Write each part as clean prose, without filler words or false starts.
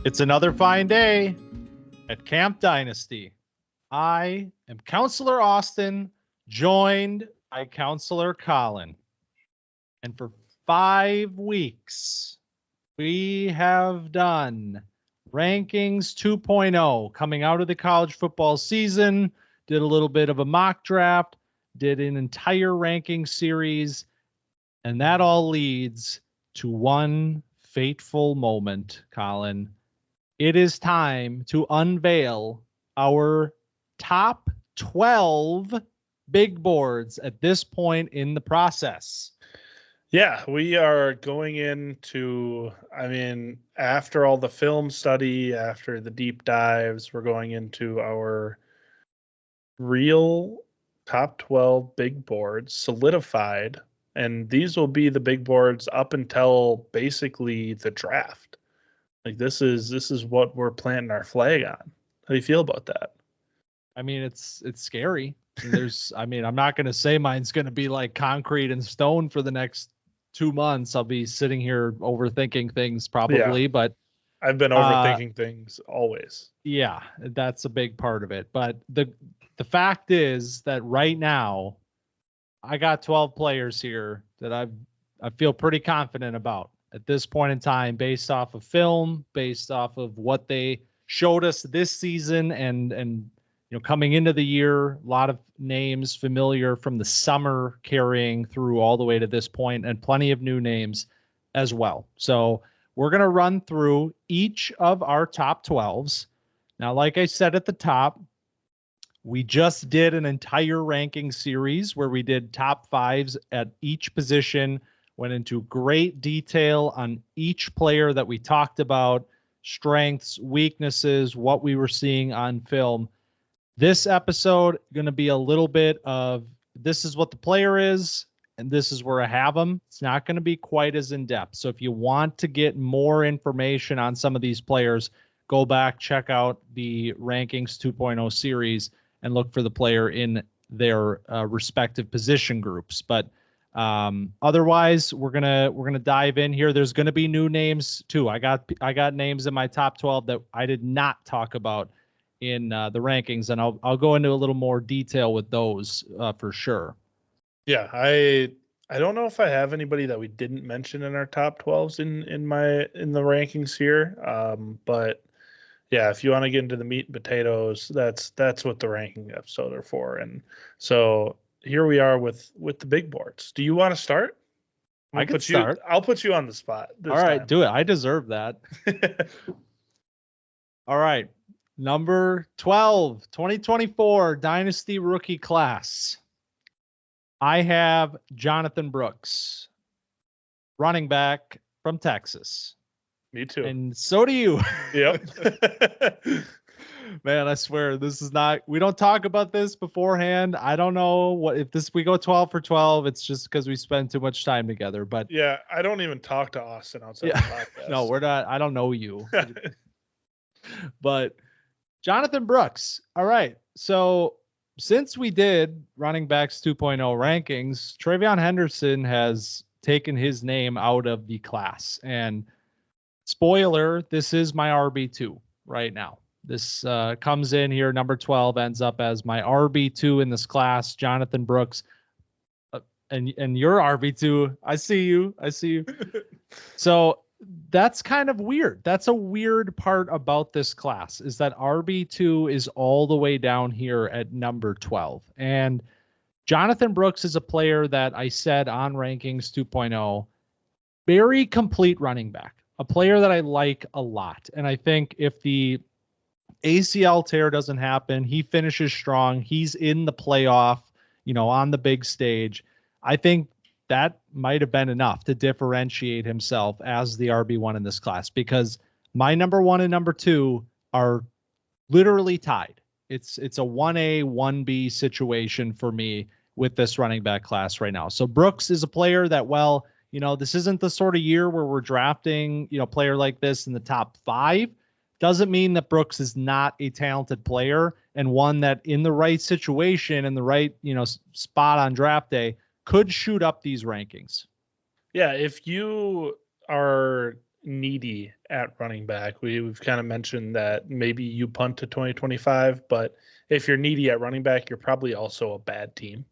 It's another fine day at Camp Dynasty. I am Counselor Austin, joined by Counselor Collin. And for 5 weeks, we have done Rankings 2.0 coming out of the college football season, did a little bit of a mock draft, did an entire ranking series, and that all leads to one fateful moment, Collin. It is time to unveil our top 12 big boards at this point in the process. Yeah, we are going into, after all the film study, after the deep dives, we're going into our real top 12 big boards solidified. And these will be the big boards up until basically the draft. Like this is what we're planting our flag on. How do you feel about that? I mean, it's scary. I'm not going to say mine's going to be like concrete and stone for the next 2 months. I'll be sitting here overthinking things probably, yeah. But I've been overthinking things always. Yeah, that's a big part of it. But the fact is that right now I got 12 players here that I feel pretty confident about at this point in time, based off of film, based off of what they showed us this season, and coming into the year, a lot of names familiar from the summer carrying through all the way to this point, and plenty of new names as well. So we're going to run through each of our top 12s. Now, like I said at the top, we just did an entire ranking series where we did top 5s at each position, went into great detail on each player that we talked about, strengths, weaknesses, what we were seeing on film. This episode going to be a little bit of this is what the player is, and this is where I have them. It's not going to be quite as in-depth. So if you want to get more information on some of these players, go back, check out the Rankings 2.0 series, and look for the player in their respective position groups. But otherwise, we're gonna dive in here. There's gonna be new names too. I got names in my top 12 that I did not talk about in the rankings, and I'll go into a little more detail with those for sure. Yeah, I don't know if I have anybody that we didn't mention in our top 12s in the rankings here. But yeah, if you want to get into the meat and potatoes, that's what the ranking episode are for. And so here we are with the big boards. Do you want to start? I can start. I'll put you on the spot. All right, do it. I deserve that. All right. Number 12, 2024 Dynasty rookie class. I have Jonathon Brooks, running back from Texas. Me too. And so do you. Yep. Man, I swear we don't talk about this beforehand. I don't know we go 12 for 12. It's just because we spend too much time together. But yeah, I don't even talk to Austin outside the podcast. No, we're not. I don't know you. But Jonathon Brooks. All right. So since we did running backs 2.0 rankings, TreVeyon Henderson has taken his name out of the class. And spoiler, this is my RB2 right now. This comes in here, number 12, ends up as my RB2 in this class, Jonathon Brooks. And your RB2, I see you. So that's kind of weird. That's a weird part about this class, is that RB2 is all the way down here at number 12. And Jonathon Brooks is a player that I said on Rankings 2.0, very complete running back, a player that I like a lot. And I think if the ACL tear doesn't happen, he finishes strong, he's in the playoff, on the big stage, I think that might have been enough to differentiate himself as the RB1 in this class, because my number 1 and number 2 are literally tied. It's a 1A, 1B situation for me with this running back class right now. So Brooks is a player that, this isn't the sort of year where we're drafting, a player like this in the top 5. Doesn't mean that Brooks is not a talented player, and one that in the right situation and the right, spot on draft day could shoot up these rankings. Yeah, if you are needy at running back, we've kind of mentioned that maybe you punt to 2025, but if you're needy at running back, you're probably also a bad team.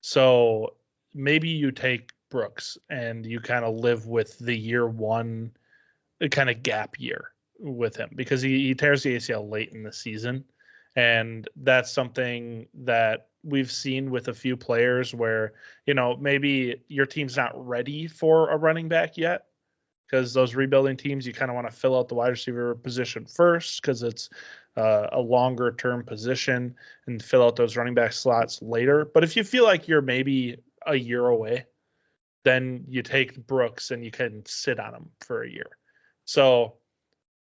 So maybe you take Brooks and you kind of live with the year one kind of gap year with him, because he tears the ACL late in the season. And that's something that we've seen with a few players where, maybe your team's not ready for a running back yet, because those rebuilding teams, you kind of want to fill out the wide receiver position first because it's a longer term position, and fill out those running back slots later. But if you feel like you're maybe a year away, then you take Brooks and you can sit on him for a year. So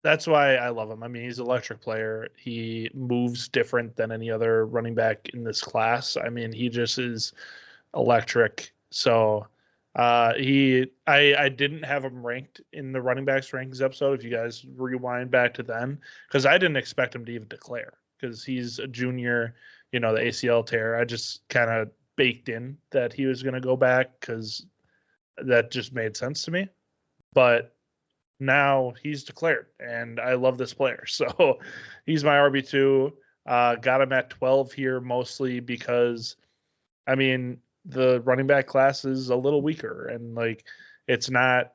that's why I love him. I mean, he's an electric player. He moves different than any other running back in this class. I mean, he just is electric. So I didn't have him ranked in the running backs rankings episode, if you guys rewind back to then, because I didn't expect him to even declare, because he's a junior, the ACL tear. I just kind of baked in that he was going to go back because that just made sense to me. But now he's declared, and I love this player. So he's my RB2. Got him at 12 here, mostly because, I mean, the running back class is a little weaker, and it's not,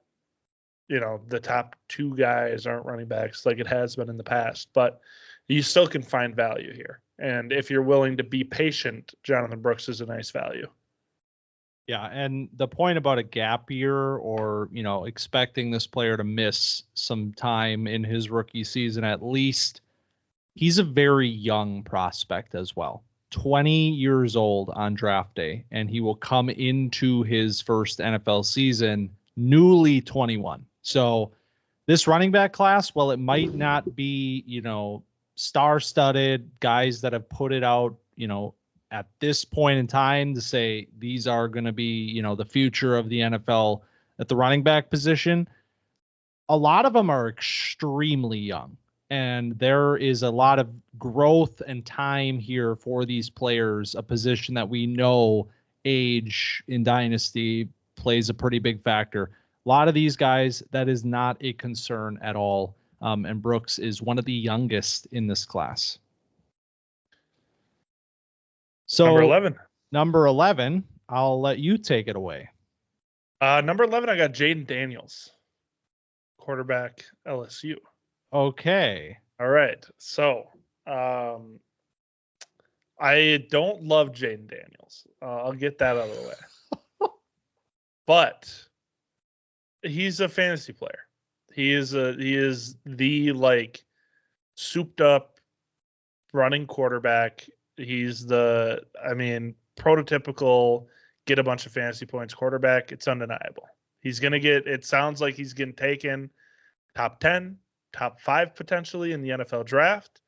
the top two guys aren't running backs like it has been in the past, but you still can find value here. And if you're willing to be patient, Jonathon Brooks is a nice value. Yeah, and the point about a gap year, or, expecting this player to miss some time in his rookie season at least, he's a very young prospect as well. 20 years old on draft day, and he will come into his first NFL season newly 21. So this running back class, while it might not be, star-studded guys that have put it out, at this point in time to say these are going to be, the future of the NFL at the running back position, a lot of them are extremely young. And there is a lot of growth and time here for these players, a position that we know age in Dynasty plays a pretty big factor. A lot of these guys, that is not a concern at all. And Brooks is one of the youngest in this class. So number 11, I'll let you take it away. Number 11, I got Jayden Daniels, quarterback, LSU. Okay. All right. So I don't love Jayden Daniels. I'll get that out of the way. But he's a fantasy player. He is the souped up running quarterback. He's prototypical get a bunch of fantasy points quarterback. It's undeniable. It sounds like he's getting taken top 10, top 5 potentially in the NFL draft.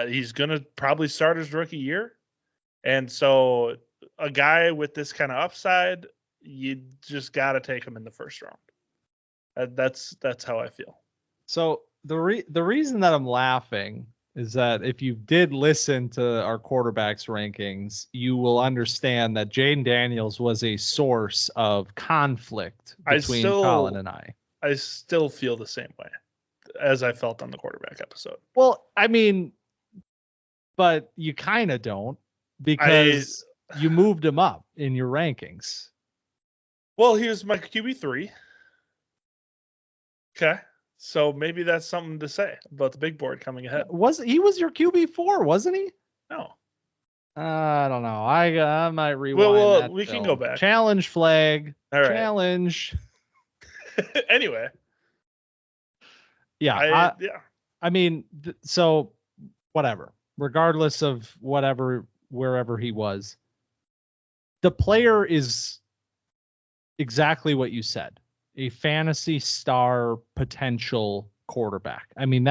He's going to probably start his rookie year. And so a guy with this kind of upside, you just got to take him in the first round. That's how I feel. So the reason that I'm laughing is that if you did listen to our quarterbacks rankings, you will understand that Jayden Daniels was a source of conflict between Collin and I. I still feel the same way as I felt on the quarterback episode. Well, I mean, but you kind of don't, because you moved him up in your rankings. Well, he was my QB3. Okay. So maybe that's something to say about the big board coming ahead. He was your QB4, wasn't he? No. I don't know. I might rewind. Well, we can go back. Challenge flag. All right. Challenge. Anyway. Yeah. I mean, so whatever. Regardless of wherever he was, the player is exactly what you said. A fantasy star potential quarterback. I mean,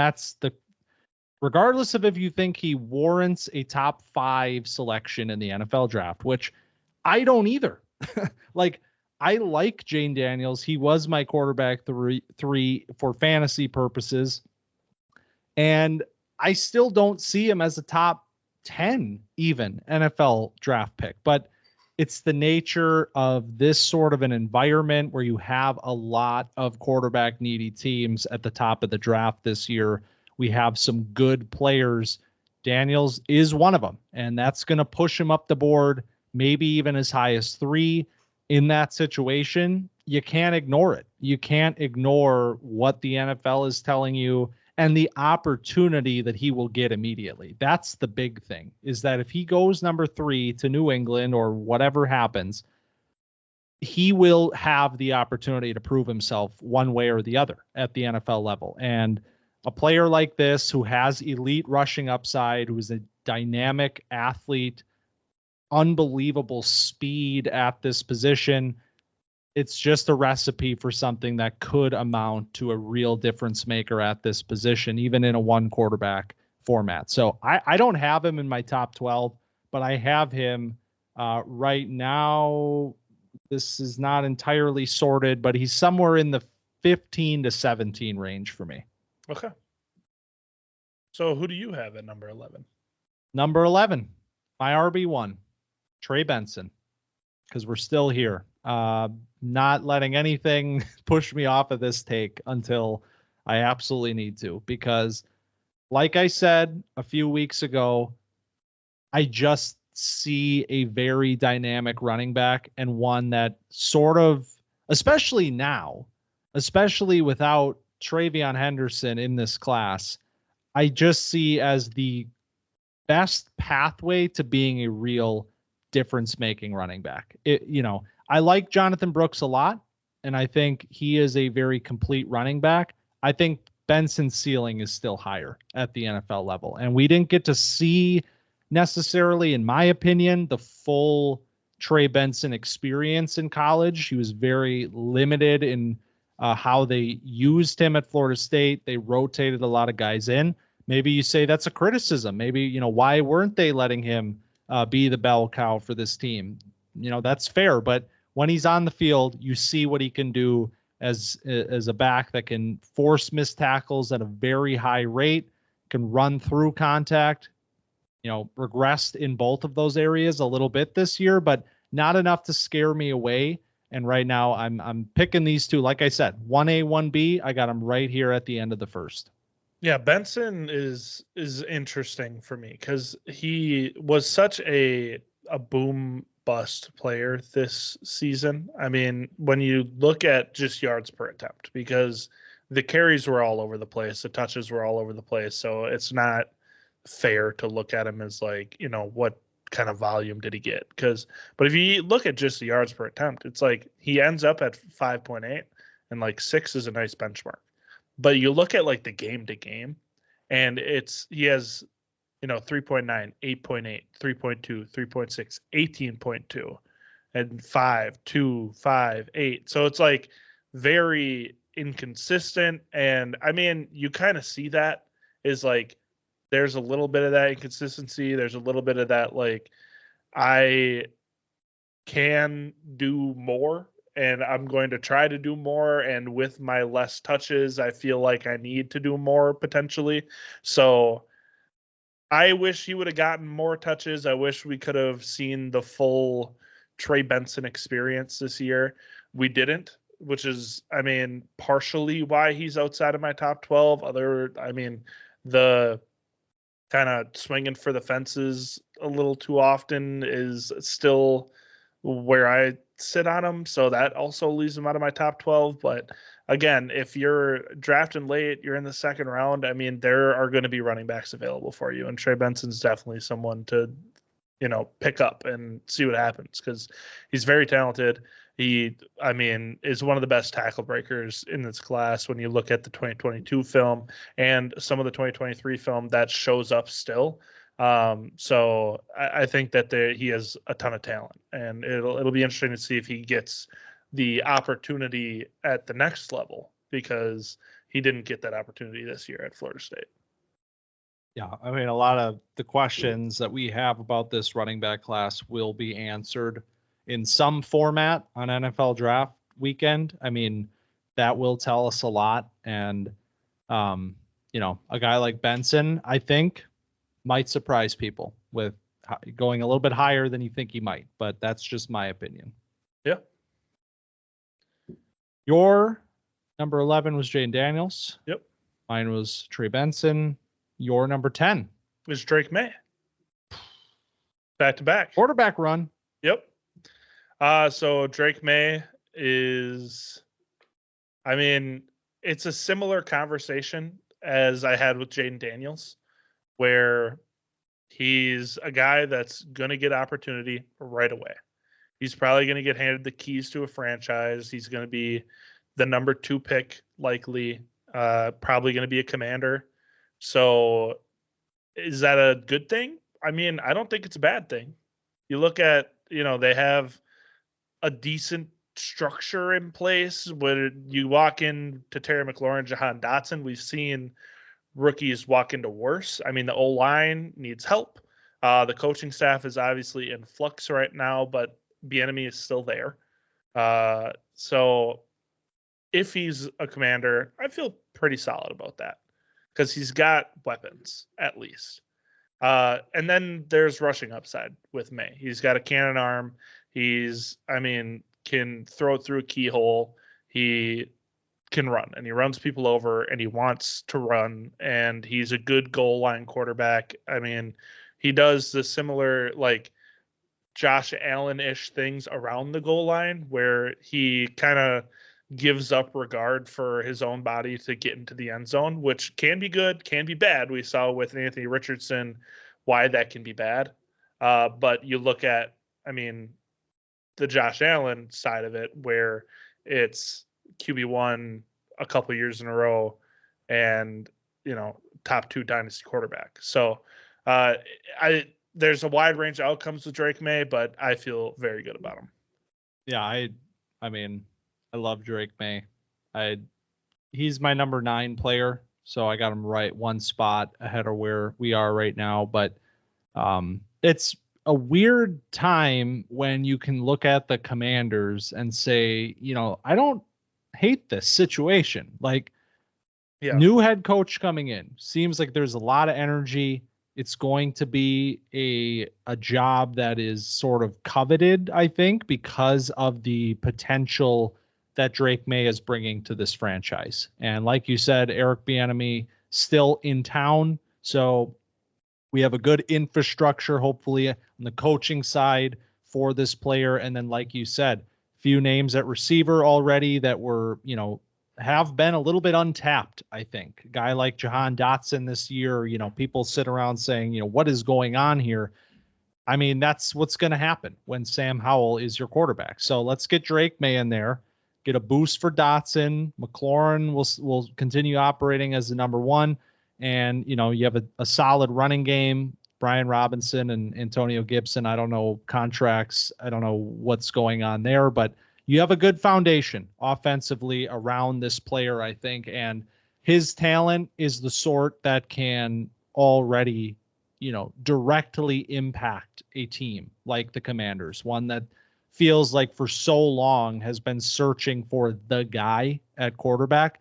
regardless of if you think he warrants a top 5 selection in the NFL draft, which I don't either. I like Jayden Daniels. He was my quarterback 3 for fantasy purposes. And I still don't see him as a top 10 even NFL draft pick. But it's the nature of this sort of an environment where you have a lot of quarterback needy teams at the top of the draft this year. We have some good players. Daniels is one of them, and that's going to push him up the board, maybe even as high as 3. In that situation, you can't ignore it. You can't ignore what the NFL is telling you and the opportunity that he will get immediately. That's the big thing, is that if he goes number 3 to New England or whatever happens, he will have the opportunity to prove himself one way or the other at the NFL level. And a player like this who has elite rushing upside, who is a dynamic athlete, unbelievable speed at this position, it's just a recipe for something that could amount to a real difference maker at this position, even in a 1 quarterback format. So I don't have him in my top 12, but I have him right now. This is not entirely sorted, but he's somewhere in the 15 to 17 range for me. Okay. So who do you have at number 11? Number 11, my RB1, Trey Benson, because we're still here. Not letting anything push me off of this take until I absolutely need to, because like I said a few weeks ago, I just see a very dynamic running back, and one that sort of, especially now, especially without TreVeyon Henderson in this class, I just see as the best pathway to being a real difference-making running back. I like Jonathon Brooks a lot, and I think he is a very complete running back. I think Benson's ceiling is still higher at the NFL level, and we didn't get to see necessarily, in my opinion, the full Trey Benson experience in college. He was very limited in how they used him at Florida State. They rotated a lot of guys in. Maybe you say that's a criticism. Maybe, why weren't they letting him be the bell cow for this team? That's fair. But when he's on the field, you see what he can do as a back that can force missed tackles at a very high rate, can run through contact, regressed in both of those areas a little bit this year, but not enough to scare me away. And right now I'm picking these two. Like I said, 1A, 1B, I got them right here at the end of the first. Yeah, Benson is interesting for me because he was such a boom bust player this season. I mean, when you look at just yards per attempt, because the carries were all over the place, the touches were all over the place, so it's not fair to look at him as like, what kind of volume did he get? But if you look at just the yards per attempt, it's like he ends up at 5.8, and like 6 is a nice benchmark. But you look at like the game to game, and he has 3.9, 8.8, 3.2, 3.6, 18.2, and 5, 2, 5, 8. So it's like very inconsistent. And I mean, you kind of see that is like there's a little bit of that inconsistency. There's a little bit of that like I can do more, and I'm going to try to do more. And with my less touches, I feel like I need to do more potentially. So I wish he would have gotten more touches. I wish we could have seen the full Trey Benson experience this year. We didn't, which is, partially why he's outside of my top 12. The kind of swinging for the fences a little too often is still where I sit on him. So that also leaves him out of my top 12. But again, if you're drafting late, you're in the second round, there are going to be running backs available for you. And Trey Benson's definitely someone to, pick up and see what happens, because he's very talented. He, is one of the best tackle breakers in this class. When you look at the 2022 film and some of the 2023 film, that shows up still. So I think that he has a ton of talent, and it'll be interesting to see if he gets the opportunity at the next level, because he didn't get that opportunity this year at Florida State. Yeah, a lot of the questions that we have about this running back class will be answered in some format on NFL draft weekend. That will tell us a lot. And, a guy like Benson, I think, might surprise people with going a little bit higher than you think he might, but that's just my opinion. Yeah. Your number 11 was Jayden Daniels. Yep. Mine was Trey Benson. Your number 10 was Drake Maye. Back to back. Quarterback run. Yep. So Drake Maye is, I mean, it's a similar conversation as I had with Jayden Daniels, where he's a guy that's going to get opportunity right away. He's probably going to get handed the keys to a franchise. He's going to be the number 2 pick, likely, probably going to be a commander. So is that a good thing? I mean, I don't think it's a bad thing. You look at, they have a decent structure in place where you walk in to Terry McLaurin, Jahan Dotson. We've seen rookies walk into worse. I mean, the O-line needs help. The coaching staff is obviously in flux right now, but Bieniemy is still there. So if he's a commander, I feel pretty solid about that because he's got weapons at least. And then there's rushing upside with Maye. He's got a cannon arm. Can throw it through a keyhole. He can run, and he runs people over, and he wants to run, and he's a good goal line quarterback. I mean, he does the similar, like, Josh Allen-ish things around the goal line where he kind of gives up regard for his own body to get into the end zone, which can be good, can be bad. We saw with Anthony Richardson why that can be bad. But you look at, the Josh Allen side of it, where it's QB1 a couple years in a row and, top 2 dynasty quarterback. So there's a wide range of outcomes with Drake Maye, but I feel very good about him. Yeah, I love Drake Maye. He's my number 9 player, so I got him right one spot ahead of where we are right now. But it's a weird time when you can look at the Commanders and say, I don't hate this situation. Like, new head coach coming in. Seems like there's a lot of energy. It's going to be a job that is sort of coveted, I think, because of the potential that Drake Maye is bringing to this franchise. And like you said, Eric Bieniemy still in town. So we have a good infrastructure, hopefully, on the coaching side for this player. And then, like you said, few names at receiver already that were, have been a little bit untapped, I think. A guy like Jahan Dotson this year, people sit around saying, what is going on here? I mean, that's what's going to happen when Sam Howell is your quarterback. So let's get Drake Maye in there, get a boost for Dotson. McLaurin will continue operating as the number 1. And, you have a solid running game. Brian Robinson and Antonio Gibson, I don't know contracts. I don't know what's going on there, but you have a good foundation offensively around this player, I think. And his talent is the sort that can already, directly impact a team like the Commanders, one that feels like for so long has been searching for the guy at quarterback.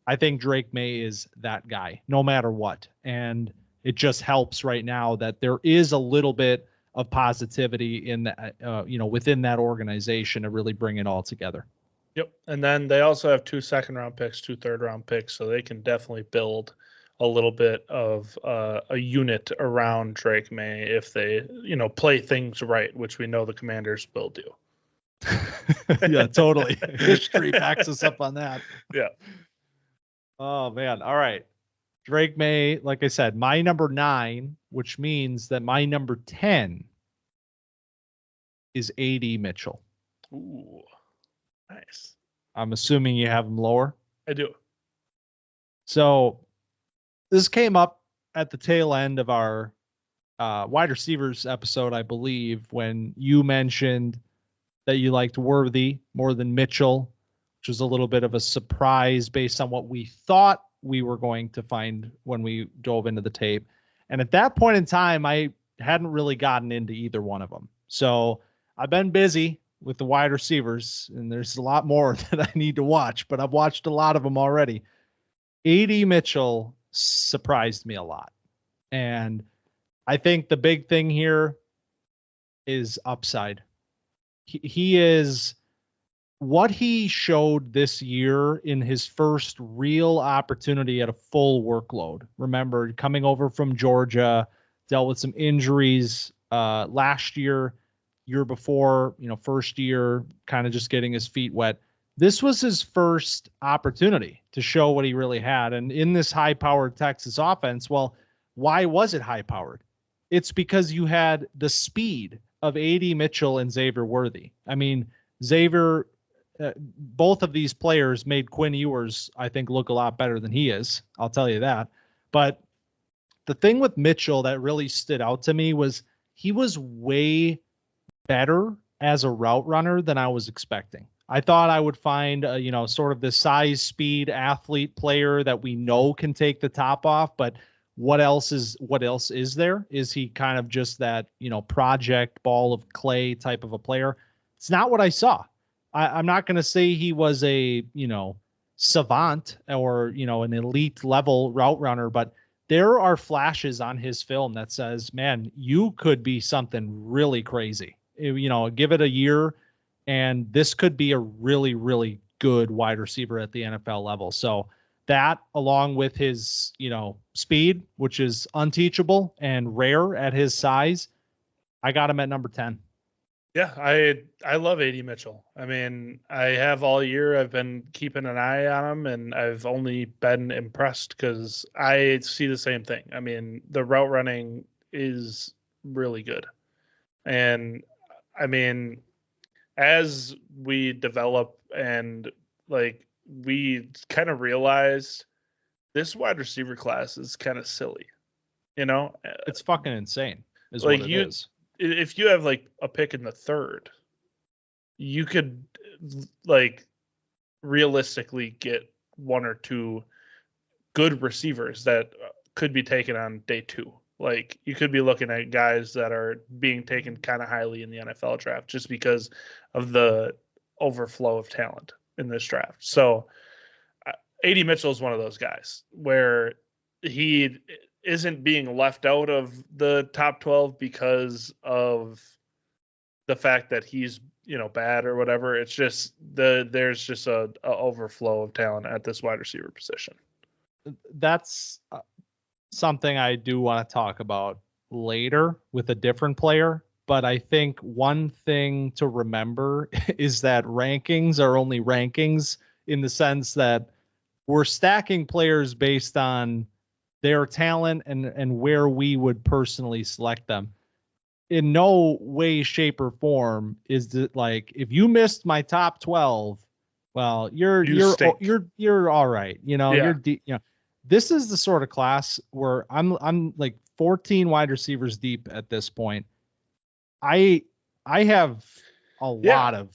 I think Drake Maye is that guy, no matter what. And it just helps right now that there is a little bit of positivity in that, within that organization to really bring it all together. Yep. And then they also have 2 second-round picks, 2 third-round picks, so they can definitely build a little bit of a unit around Drake Maye if they, play things right, which we know the Commanders will do. Yeah, totally. History backs us up on that. Yeah. Oh, man. All right. Drake Maye, like I said, my number 9, which means that my number 10 is A.D. Mitchell. Ooh, nice. I'm assuming you have him lower. I do. So this came up at the tail end of our wide receivers episode, I believe, when you mentioned that you liked Worthy more than Mitchell, which was a little bit of a surprise based on what we thought we were going to find when we dove into the tape. And at that point in time, I hadn't really gotten into either one of them. So I've been busy with the wide receivers, and there's a lot more that I need to watch, but I've watched a lot of them already. A.D. Mitchell surprised me a lot. And I think the big thing here is upside. He is what he showed this year in his first real opportunity at a full workload. Remember, coming over from Georgia, dealt with some injuries last year before, first year, kind of just getting his feet wet. This was his first opportunity to show what he really had. And in this high-powered Texas offense, well, why was it high-powered? It's because you had the speed of A.D. Mitchell and Xavier Worthy. I mean, Xavier, both of these players made Quinn Ewers, I think, look a lot better than he is. I'll tell you that. But the thing with Mitchell that really stood out to me was he was way better as a route runner than I was expecting. I thought I would find, sort of the size, speed, athlete player that we know can take the top off, but what else is there? Is he kind of just that, project ball of clay type of a player? It's not what I saw. I'm not going to say he was a, savant or, an elite level route runner, but there are flashes on his film that says, man, you could be something really crazy. Give it a year and this could be a really, really good wide receiver at the NFL level. So that, along with his, speed, which is unteachable and rare at his size, I got him at number 10. Yeah, I love A.D. Mitchell. I mean, I have all year. I've been keeping an eye on him, and I've only been impressed because I see the same thing. I mean, the route running is really good. And, I mean, as we develop and, we kind of realized this wide receiver class is kind of silly. It's fucking insane is what it is. If you have a pick in the third, you could realistically get one or two good receivers that could be taken on day two. You could be looking at guys that are being taken kind of highly in the NFL draft just because of the overflow of talent in this draft. So A.D. Mitchell is one of those guys where he isn't being left out of the top 12 because of the fact that he's, bad or whatever. It's just there's just a overflow of talent at this wide receiver position. That's something I do want to talk about later with a different player. But I think one thing to remember is that rankings are only rankings in the sense that we're stacking players based on their talent and where we would personally select them. In no way, shape, or form is it if you missed my top 12, well, you're all right. Yeah. This is the sort of class where I'm 14 wide receivers deep at this point. I have a lot of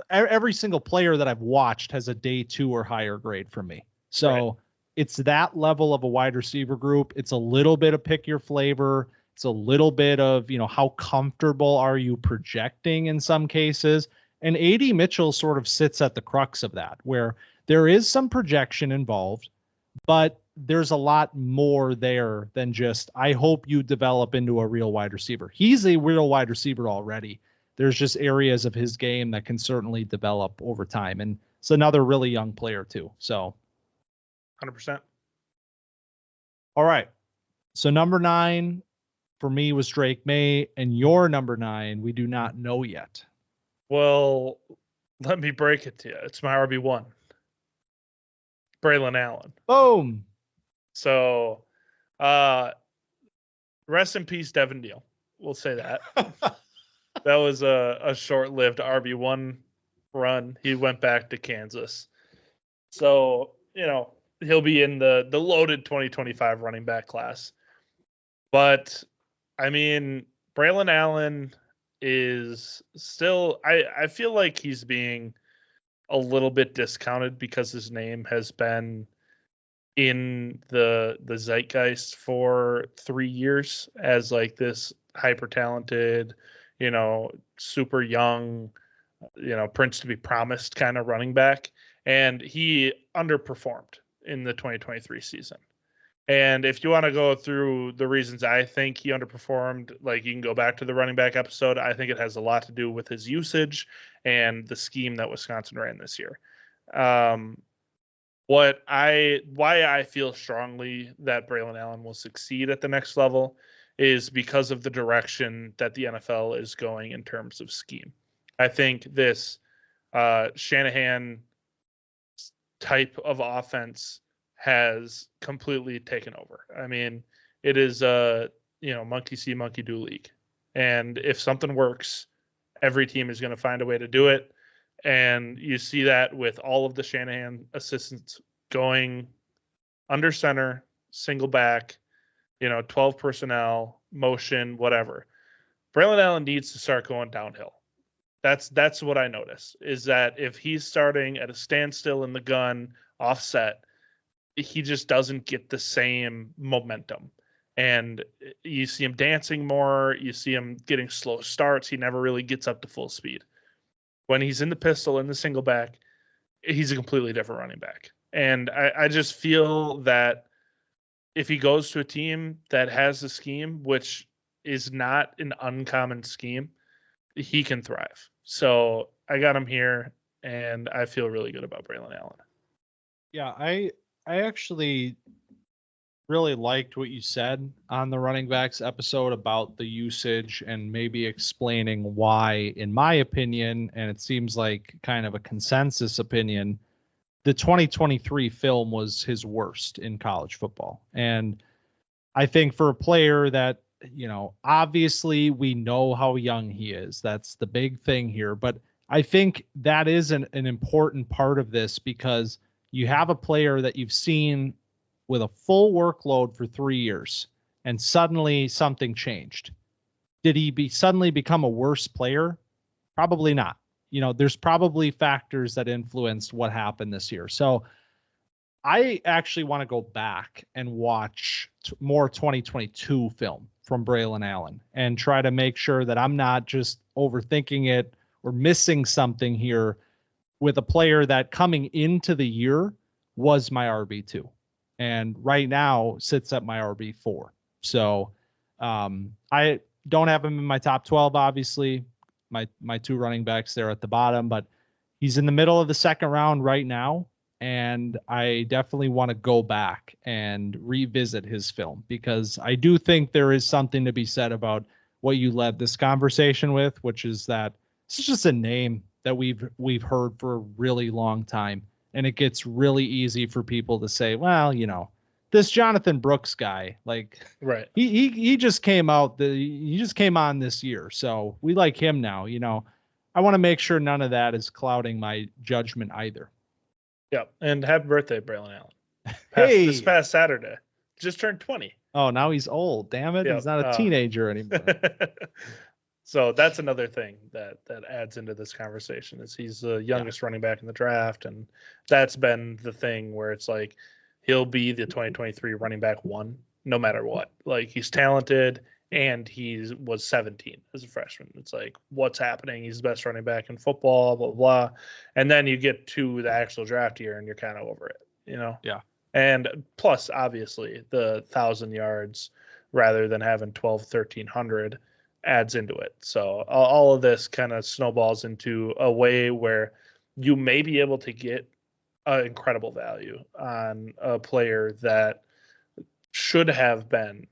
every single player that I've watched has a day 2 or higher grade for me. So right. It's that level of a wide receiver group. It's a little bit of pick your flavor. It's a little bit of, how comfortable are you projecting in some cases. And A.D. Mitchell sort of sits at the crux of that, where there is some projection involved, but there's a lot more there than just, I hope you develop into a real wide receiver. He's a real wide receiver already. There's just areas of his game that can certainly develop over time. And it's another really young player too. So 100%. All right. So number 9 for me was Drake Maye, and your number 9, we do not know yet. Well, let me break it to you. It's my RB1. Braelon Allen. Boom. So, rest in peace, Devin Deal. We'll say that. That was a short-lived RB1 run. He went back to Kansas. So, he'll be in the loaded 2025 running back class. But, I mean, Braelon Allen is still – I feel like he's being a little bit discounted because his name has been in the zeitgeist for 3 years as this hyper-talented, super young, Prince to be promised kind of running back. And he underperformed in the 2023 season. And if you want to go through the reasons I think he underperformed, like you can go back to the running back episode. I think it has a lot to do with his usage and the scheme that Wisconsin ran this year. Why I feel strongly that Braelon Allen will succeed at the next level is because of the direction that the NFL is going in terms of scheme. I think this Shanahan type of offense has completely taken over. I mean, it is monkey see, monkey do league. And if something works, every team is going to find a way to do it. And you see that with all of the Shanahan assistants going under center, single back, 12 personnel, motion, whatever. Braelon Allen needs to start going downhill. That's what I notice, is that if he's starting at a standstill in the gun, offset, he just doesn't get the same momentum. And you see him dancing more. You see him getting slow starts. He never really gets up to full speed. When he's in the pistol, in the single back, he's a completely different running back. And I just feel that if he goes to a team that has a scheme, which is not an uncommon scheme, he can thrive. So I got him here, and I feel really good about Braelon Allen. Yeah, I actually really liked what you said on the running backs episode about the usage and maybe explaining why, in my opinion, and it seems like kind of a consensus opinion, the 2023 film was his worst in college football. And I think for a player that, obviously we know how young he is. That's the big thing here. But I think that is an important part of this, because you have a player that you've seen with a full workload for 3 years, and suddenly something changed. Did he suddenly become a worse player? Probably not. There's probably factors that influenced what happened this year. So I actually want to go back and watch more 2022 film from Braelon Allen and try to make sure that I'm not just overthinking it or missing something here with a player that coming into the year was my RB2 and right now sits at my RB4. So I don't have him in my top 12, obviously. My two running backs there at the bottom, but he's in the middle of the second round right now. And I definitely want to go back and revisit his film, because I do think there is something to be said about what you led this conversation with, which is that this is just a name that we've heard for a really long time. And it gets really easy for people to say, well, this Jonathon Brooks guy, like, right. He just came out, he just came on this year. So we like him now, I want to make sure none of that is clouding my judgment either. Yep. And happy birthday, Braelon Allen. Hey, this past Saturday. Just turned 20. Oh, now he's old. Damn it. Yep. He's not a teenager anymore. So that's another thing that adds into this conversation, is he's the youngest running back in the draft. And that's been the thing where it's like, he'll be the 2023 running back 1, no matter what. Like, he's talented, and he was 17 as a freshman. It's like, what's happening? He's the best running back in football, blah, blah, blah. And then you get to the actual draft year and you're kind of over it, Yeah. And plus, obviously, the 1,000 yards rather than having 1,300 adds into it. So all of this kind of snowballs into a way where you may be able to get incredible value on a player that should have been,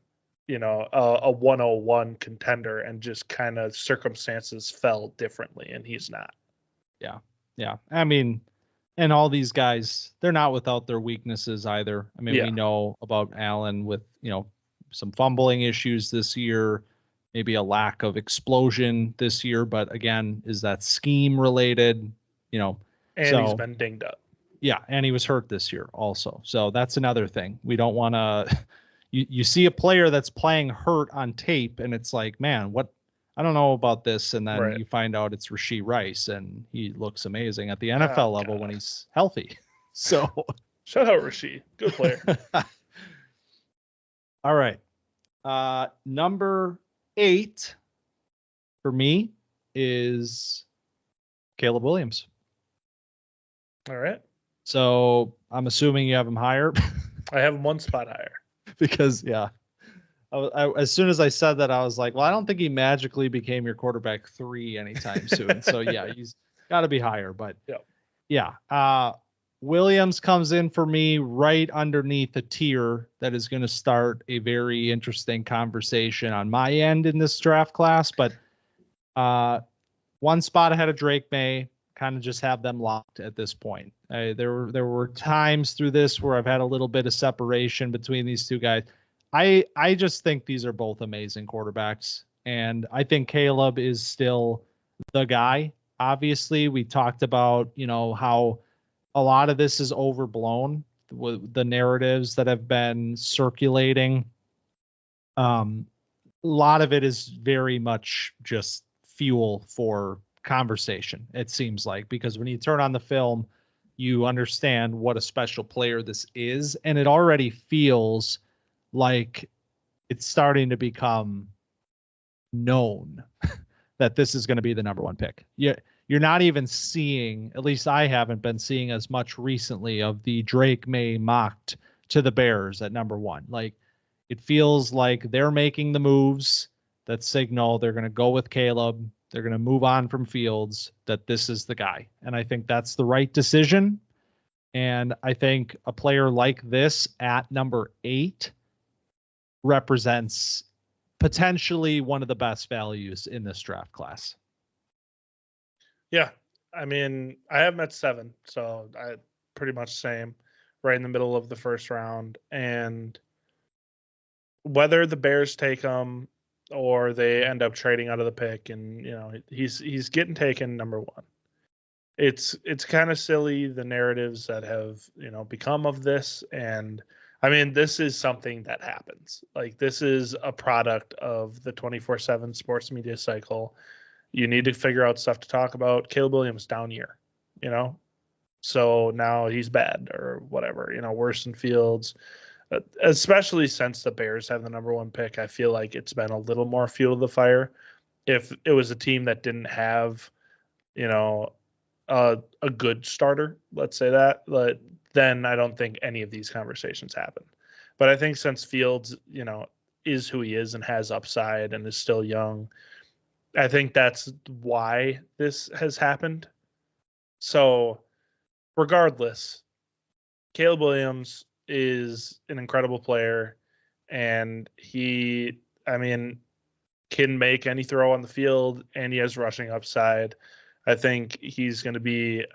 a 101 contender, and just kind of circumstances fell differently, and he's not. Yeah. Yeah. I mean, and all these guys, they're not without their weaknesses either. I mean, we know about Allen with, some fumbling issues this year, maybe a lack of explosion this year, but again, is that scheme related, And he's been dinged up. Yeah. And he was hurt this year also. So that's another thing. We don't want to, you see a player that's playing hurt on tape, and it's like, man, I don't know about this. And then you find out it's Rashee Rice, and he looks amazing at the NFL level when he's healthy. So shout out Rashee. Good player. All right. Number 8 for me is Caleb Williams. All right. So I'm assuming you have him higher. I have him one spot higher. because as soon as I said that, I was like, well, I don't think he magically became your quarterback 3 anytime soon. So yeah, he's got to be higher. But yeah, Williams comes in for me right underneath a tier that is going to start a very interesting conversation on my end in this draft class. But one spot ahead of Drake Maye, kind of just have them locked at this point. There were times through this where I've had a little bit of separation between these two guys. I just think these are both amazing quarterbacks, and I think Caleb is still the guy. Obviously, we talked about, how a lot of this is overblown with the narratives that have been circulating. A lot of it is very much just fuel for conversation, it seems like, because when you turn on the film, you understand what a special player this is, and it already feels like it's starting to become known that this is going to be the number 1 pick. You're not even seeing, at least I haven't been seeing as much recently, of the Drake Maye mocked to the Bears at number 1. Like, it feels like they're making the moves that signal they're going to go with Caleb. They're going to move on from Fields, that this is the guy. And I think that's the right decision. And I think a player like this at number 8 represents potentially one of the best values in this draft class. Yeah. I mean, I have him at 7, so I pretty much same, right in the middle of the first round. And whether the Bears take him or they end up trading out of the pick, and he's getting taken number 1. It's kind of silly, the narratives that have become of this. And I mean, this is something that happens. Like, this is a product of the 24/7 sports media cycle. You need to figure out stuff to talk about. Caleb Williams down year, so now he's bad or whatever, worse than Fields. Especially since the Bears have the number 1 pick, I feel like it's been a little more fuel to the fire. If it was a team that didn't have, a good starter, let's say that, then I don't think any of these conversations happen. But I think since Fields, is who he is and has upside and is still young, I think that's why this has happened. So regardless, Caleb Williams is an incredible player, and he, can make any throw on the field, and he has rushing upside. I think he's going to be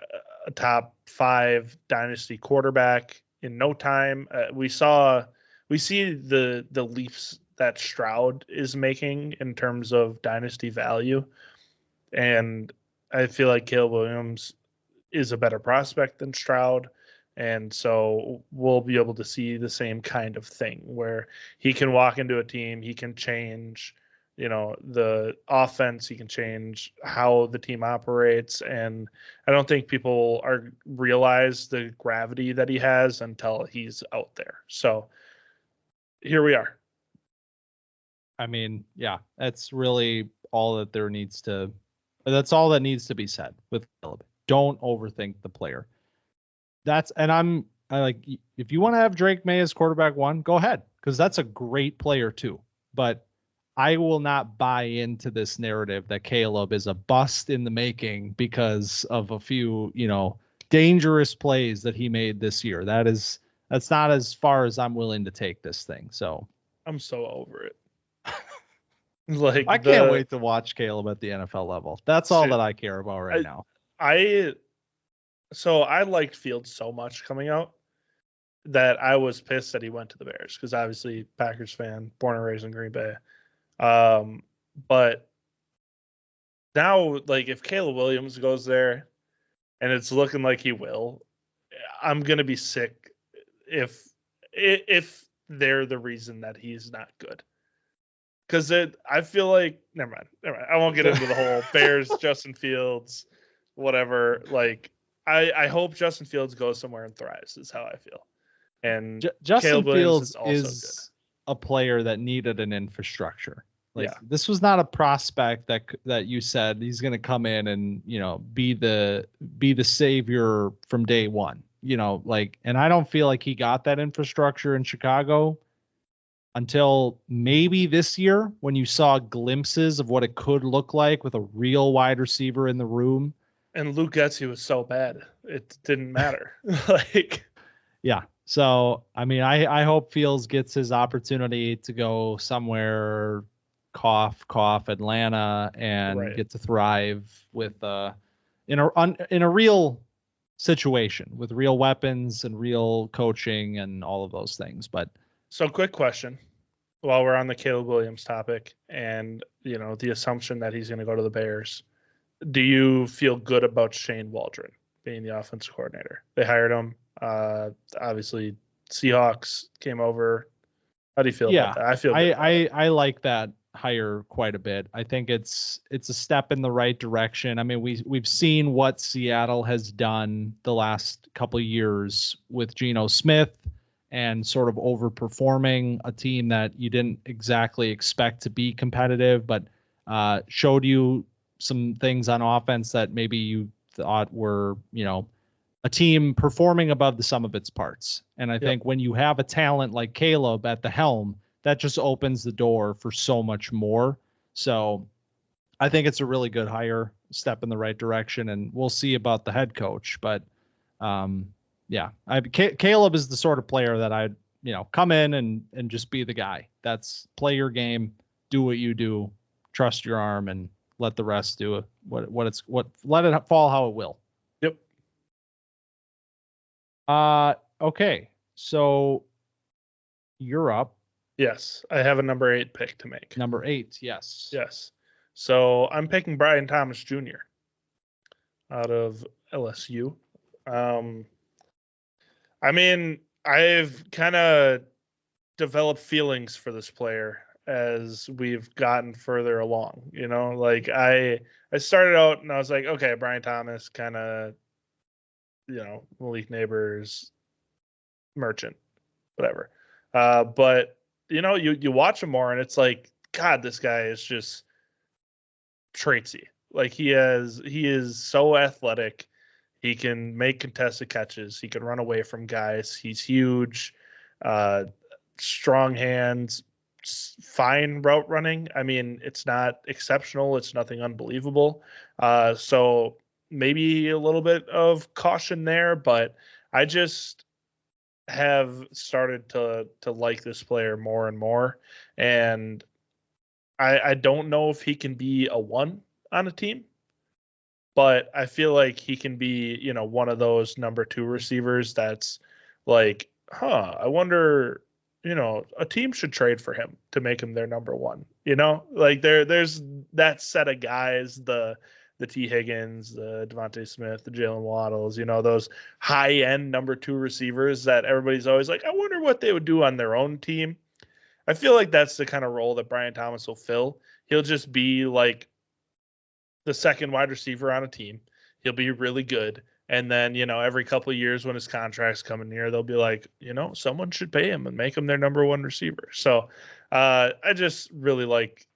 a top 5 dynasty quarterback in no time. We see the leaps that Stroud is making in terms of dynasty value, and I feel like Caleb Williams is a better prospect than Stroud. And so we'll be able to see the same kind of thing where he can walk into a team, he can change, the offense, he can change how the team operates. And I don't think people realize the gravity that he has until he's out there. So here we are. I mean, yeah, that's really all that that's all that needs to be said with Caleb. Don't overthink the player. If you want to have Drake Maye as quarterback 1, go ahead, because that's a great player too. But I will not buy into this narrative that Caleb is a bust in the making because of a few, dangerous plays that he made this year. That's not as far as I'm willing to take this thing. So I'm so over it. I can't wait to watch Caleb at the NFL level. That's all that I care about right now. So I liked Fields so much coming out that I was pissed that he went to the Bears, because obviously Packers fan, born and raised in Green Bay. But now, like, if Caleb Williams goes there and it's looking like he will, I'm going to be sick if they're the reason that he's not good. Because I feel like, never mind. I won't get into the whole Bears, Justin Fields, whatever. Like, I hope Justin Fields goes somewhere and thrives, is how I feel. And Justin Fields is a player that needed an infrastructure. This was not a prospect that you said he's going to come in and, be the savior from day one, and I don't feel like he got that infrastructure in Chicago. until maybe this year when you saw glimpses of what it could look like with a real wide receiver in the room. And Luke Getsy was so bad, it didn't matter. Like, yeah. So, I mean, I hope Fields gets his opportunity to go somewhere, cough, Atlanta, and get to thrive with in a real situation with real weapons and real coaching and all of those things. But so, quick question, while we're on the Caleb Williams topic, and the assumption that he's going to go to the Bears, do you feel good about Shane Waldron being the offensive coordinator? They hired him. Obviously, Seahawks came over. How do you feel about that? I feel good I like that hire quite a bit. I think it's a step in the right direction. I mean, we've seen what Seattle has done the last couple of years with Geno Smith and sort of overperforming a team that you didn't exactly expect to be competitive, but showed you some things on offense that maybe you thought were, a team performing above the sum of its parts. And I think when you have a talent like Caleb at the helm, that just opens the door for so much more. So I think it's a really good hire, step in the right direction, and we'll see about the head coach. But Caleb is the sort of player that I'd, come in and just be the guy. That's play your game, do what you do, trust your arm, and let the rest do let it fall how it will. Yep. Okay. So you're up. Yes. I have a number 8 pick to make. Number 8. Yes. Yes. So I'm picking Brian Thomas Jr. out of LSU. I mean, I've kind of developed feelings for this player as we've gotten further along, like I started out and I was like, okay, Brian Thomas, kind of, Malik Nabers, merchant, whatever. But you watch him more and it's like, God, this guy is just traitsy. Like he is so athletic. He can make contested catches. He can run away from guys. He's huge, strong hands, fine route running. I mean, it's not exceptional. It's nothing unbelievable. So maybe a little bit of caution there, but I just have started to like this player more and more. And I don't know if he can be a 1 on a team, but I feel like he can be, one of those number 2 receivers that's like, I wonder, a team should trade for him to make him their number 1. Like there's that set of guys, the T. Higgins, the Devontae Smith, the Jalen Waddles, those high-end number 2 receivers that everybody's always like, I wonder what they would do on their own team. I feel like that's the kind of role that Brian Thomas will fill. He'll just be like the second wide receiver on a team. He'll be really good. And then, every couple of years when his contract's coming near, they'll be like, someone should pay him and make him their number 1 receiver. So I just really like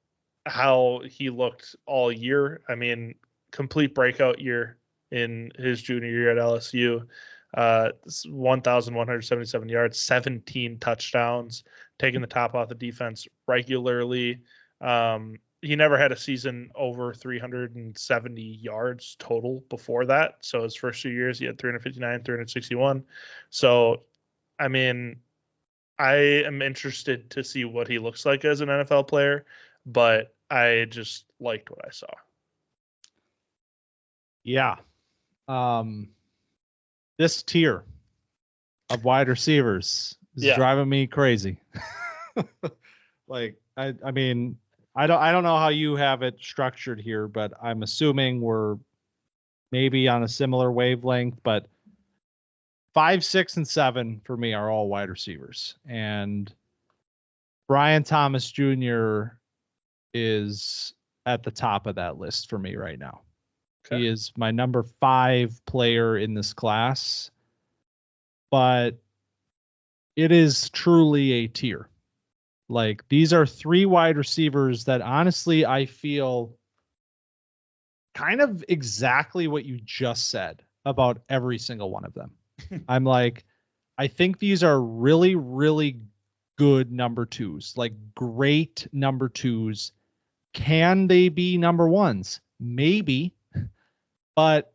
how he looked all year. I mean, complete breakout year in his junior year at LSU. 1,177 yards, 17 touchdowns, taking the top off the defense regularly. He never had a season over 370 yards total before that. So his first 2 years, he had 359, 361. So, I mean, I am interested to see what he looks like as an NFL player, but I just liked what I saw. Yeah. This tier of wide receivers is driving me crazy. Like, I mean, I don't know how you have it structured here, but I'm assuming we're maybe on a similar wavelength, but 5, 6, and 7 for me are all wide receivers. And Brian Thomas Jr. is at the top of that list for me right now. Okay. He is my number 5 player in this class, but it is truly a tier. Like, these are 3 wide receivers that honestly I feel kind of exactly what you just said about every single one of them. I'm like, I think these are really, really good number twos, like great number twos. Can they be number ones? Maybe, but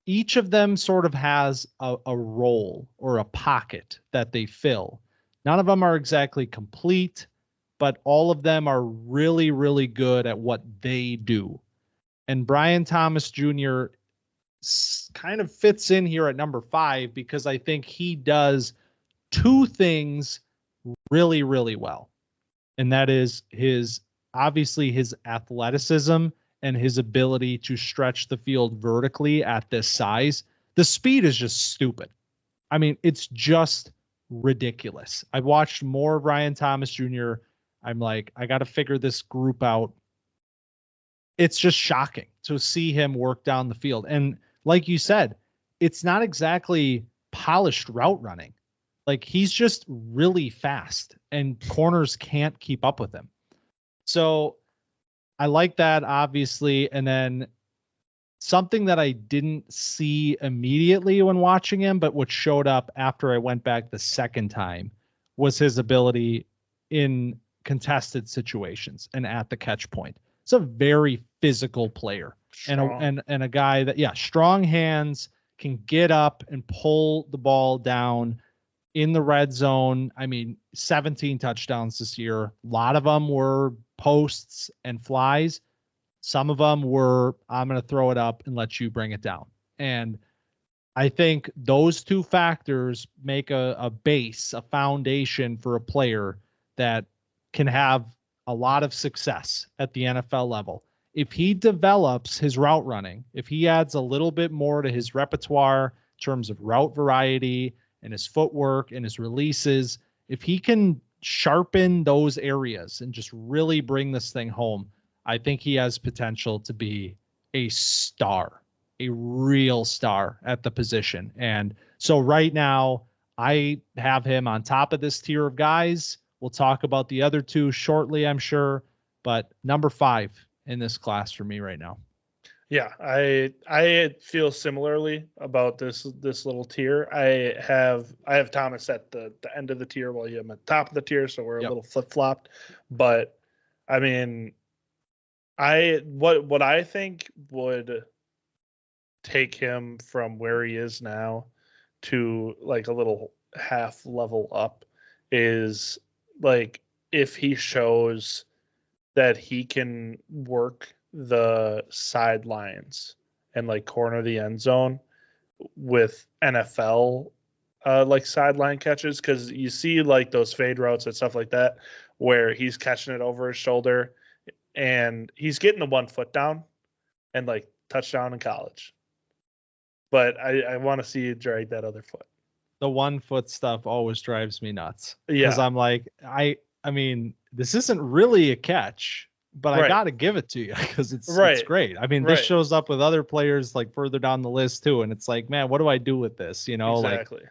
each of them sort of has a role or a pocket that they fill. None of them are exactly complete, but all of them are really, really good at what they do. And Brian Thomas Jr. kind of fits in here at number 5 because I think he does two things really, really well. And that is obviously his athleticism and his ability to stretch the field vertically at this size. The speed is just stupid. I mean, it's just ridiculous. I've watched more Brian Thomas Jr. I'm like, I got to figure this group out. It's just shocking to see him work down the field. And like you said, it's not exactly polished route running. Like, he's just really fast and corners can't keep up with him. So I like that, obviously. And then something that I didn't see immediately when watching him, but what showed up after I went back the second time, was his ability in contested situations and at the catch point. It's a very physical player and a guy that, strong hands, can get up and pull the ball down in the red zone. I mean, 17 touchdowns this year. A lot of them were posts and flies. Some of them were, I'm going to throw it up and let you bring it down. And I think those two factors make a base, a foundation for a player that can have a lot of success at the NFL level. If he develops his route running, if he adds a little bit more to his repertoire in terms of route variety and his footwork and his releases, if he can sharpen those areas and just really bring this thing home, I think he has potential to be a star, a real star at the position. And so right now I have him on top of this tier of guys. We'll talk about the other two shortly, I'm sure, but number 5 in this class for me right now. Yeah, I feel similarly about this little tier. I have Thomas at the end of the tier while I'm at the top of the tier, so we're a little flip-flopped. But I mean, what I think would take him from where he is now to like a little half level up is like if he shows that he can work the sidelines and like corner the end zone with NFL like sideline catches, because you see like those fade routes and stuff like that where he's catching it over his shoulder and he's getting the 1 foot down and like touchdown in college. But I want to see you drag that other foot. The 1 foot stuff always drives me nuts. Yeah. Because I'm like, I mean, this isn't really a catch, but I got to give it to you because it's great. I mean, this shows up with other players like further down the list too. And it's like, man, what do I do with this? You know, exactly. Like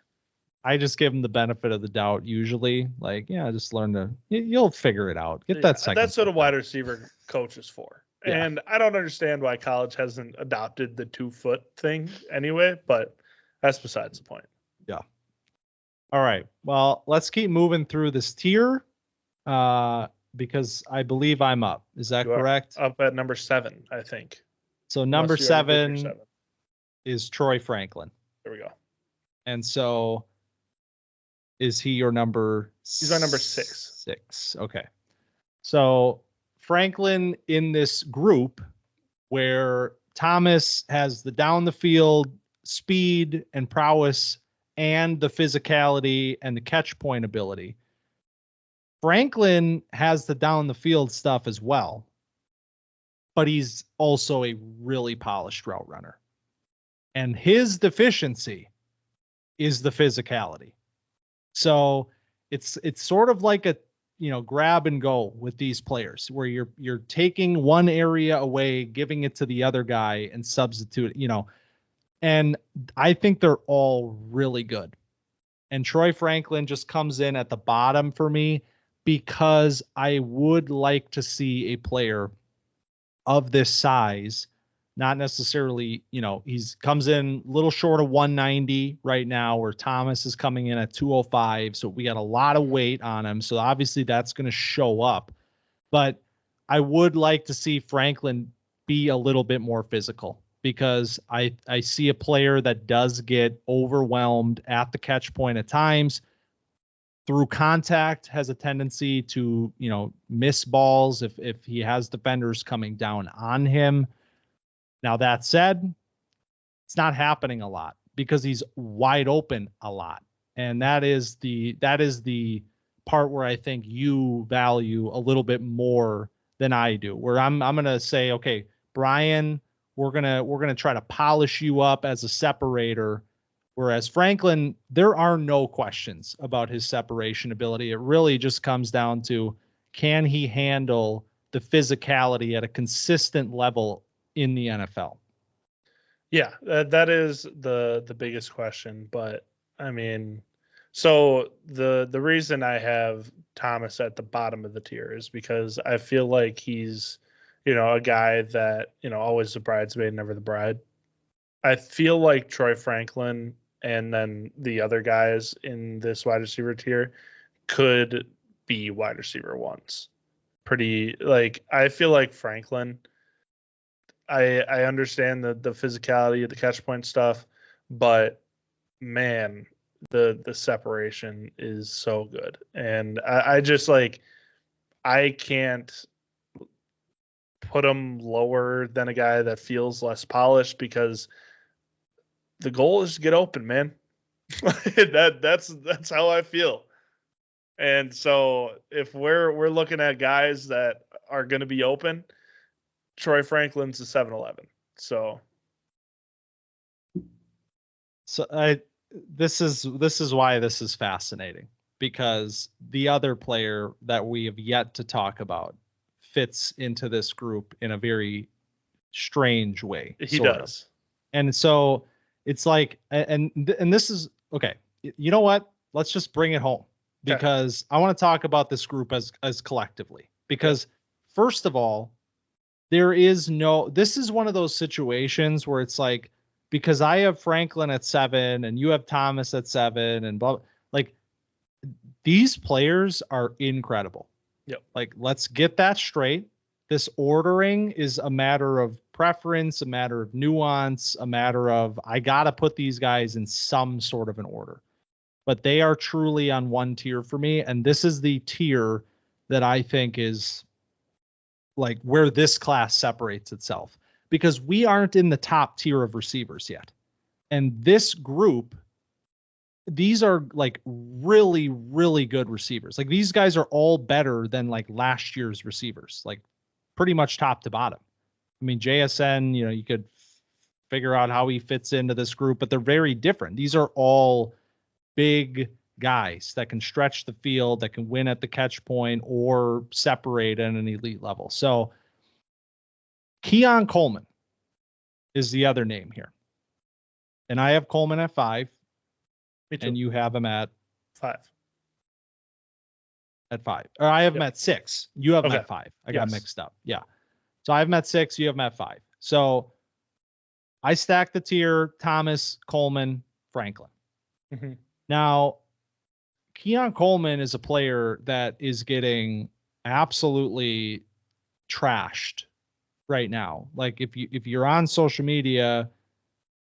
I just give them the benefit of the doubt usually. Like, yeah, just learn to, you'll figure it out. Get that second. That's what a wide receiver coach is for. Yeah. And I don't understand why college hasn't adopted the 2 foot thing anyway, but that's besides the point. Yeah. All right. Well, let's keep moving through this tier because I believe I'm up. Is that correct? Up at number 7, I think. So number 7 is Troy Franklin. There we go. And so is he your number? He's my number 6. 6. Okay. So Franklin in this group where Thomas has the down the field speed and prowess and the physicality and the catch point ability. Franklin has the down the field stuff as well, but he's also a really polished route runner. And his deficiency is the physicality. So it's sort of like a, grab and go with these players where you're taking one area away, giving it to the other guy and substitute, and I think they're all really good. And Troy Franklin just comes in at the bottom for me because I would like to see a player of this size not necessarily, he's comes in a little short of 190 right now, where Thomas is coming in at 205. So we got a lot of weight on him. So obviously that's going to show up. But I would like to see Franklin be a little bit more physical, because I see a player that does get overwhelmed at the catch point at times. Through contact, has a tendency to, miss balls if he has defenders coming down on him. Now, that said, it's not happening a lot because he's wide open a lot. And that is the part where I think you value a little bit more than I do, where I'm going to say, okay, Brian, we're going to try to polish you up as a separator. Whereas Franklin, there are no questions about his separation ability. It really just comes down to, can he handle the physicality at a consistent level in the NFL? Yeah, that is the biggest question. But I mean, so the reason I have Thomas at the bottom of the tier is because I feel like he's, a guy that, always the bridesmaid, never the bride. I feel like Troy Franklin and then the other guys in this wide receiver tier could be wide receiver ones. I feel like Franklin, I understand the physicality of the catch point stuff, but man, the separation is so good. And I just I can't put him lower than a guy that feels less polished, because the goal is to get open, man. That's how I feel. And so if we're looking at guys that are going to be open, Troy Franklin's a 7-Eleven. So this is why this is fascinating, because the other player that we have yet to talk about fits into this group in a very strange way. He does. And so it's like, and this is okay. You know what? Let's just bring it home, because I want to talk about this group as collectively, because first of all, this is one of those situations where it's like, because I have Franklin at 7 and you have Thomas at 7 and blah, these players are incredible. Yep. Let's get that straight. This ordering is a matter of preference, a matter of nuance, a matter of, I got to put these guys in some sort of an order. But they are truly on one tier for me. And this is the tier that I think is where this class separates itself, because we aren't in the top tier of receivers yet. And this group, these are really, really good receivers. These guys are all better than last year's receivers, pretty much top to bottom. I mean, JSN, you could figure out how he fits into this group, but they're very different. These are all big guys that can stretch the field, that can win at the catch point or separate at an elite level. So Keon Coleman is the other name here. And I have Coleman at 5. Me too. And you have him at 5. At 5. Or I have him at 6. You have him at 5. I got mixed up. Yeah. So I have him at 6. You have him at 5. So I stack the tier: Thomas, Coleman, Franklin. Mm-hmm. Now, Keon Coleman is a player that is getting absolutely trashed right now. If you're on social media,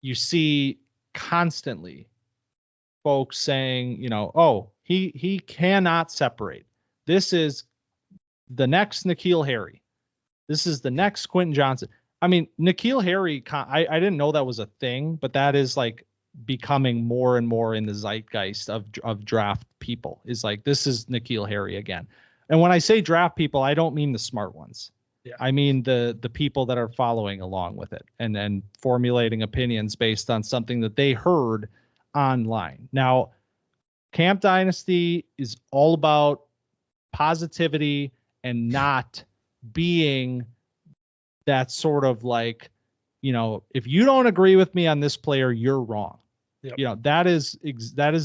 you see constantly folks saying, oh, he cannot separate. This is the next N'Keal Harry. This is the next Quentin Johnson. I mean, N'Keal Harry, I didn't know that was a thing, but that is becoming more and more in the zeitgeist of draft people, is this is N'Keal Harry again. And when I say draft people, I don't mean the smart ones. Yeah. I mean the people that are following along with it and formulating opinions based on something that they heard online. Now, Camp Dynasty is all about positivity and not being that sort of if you don't agree with me on this player, you're wrong. Yep. That is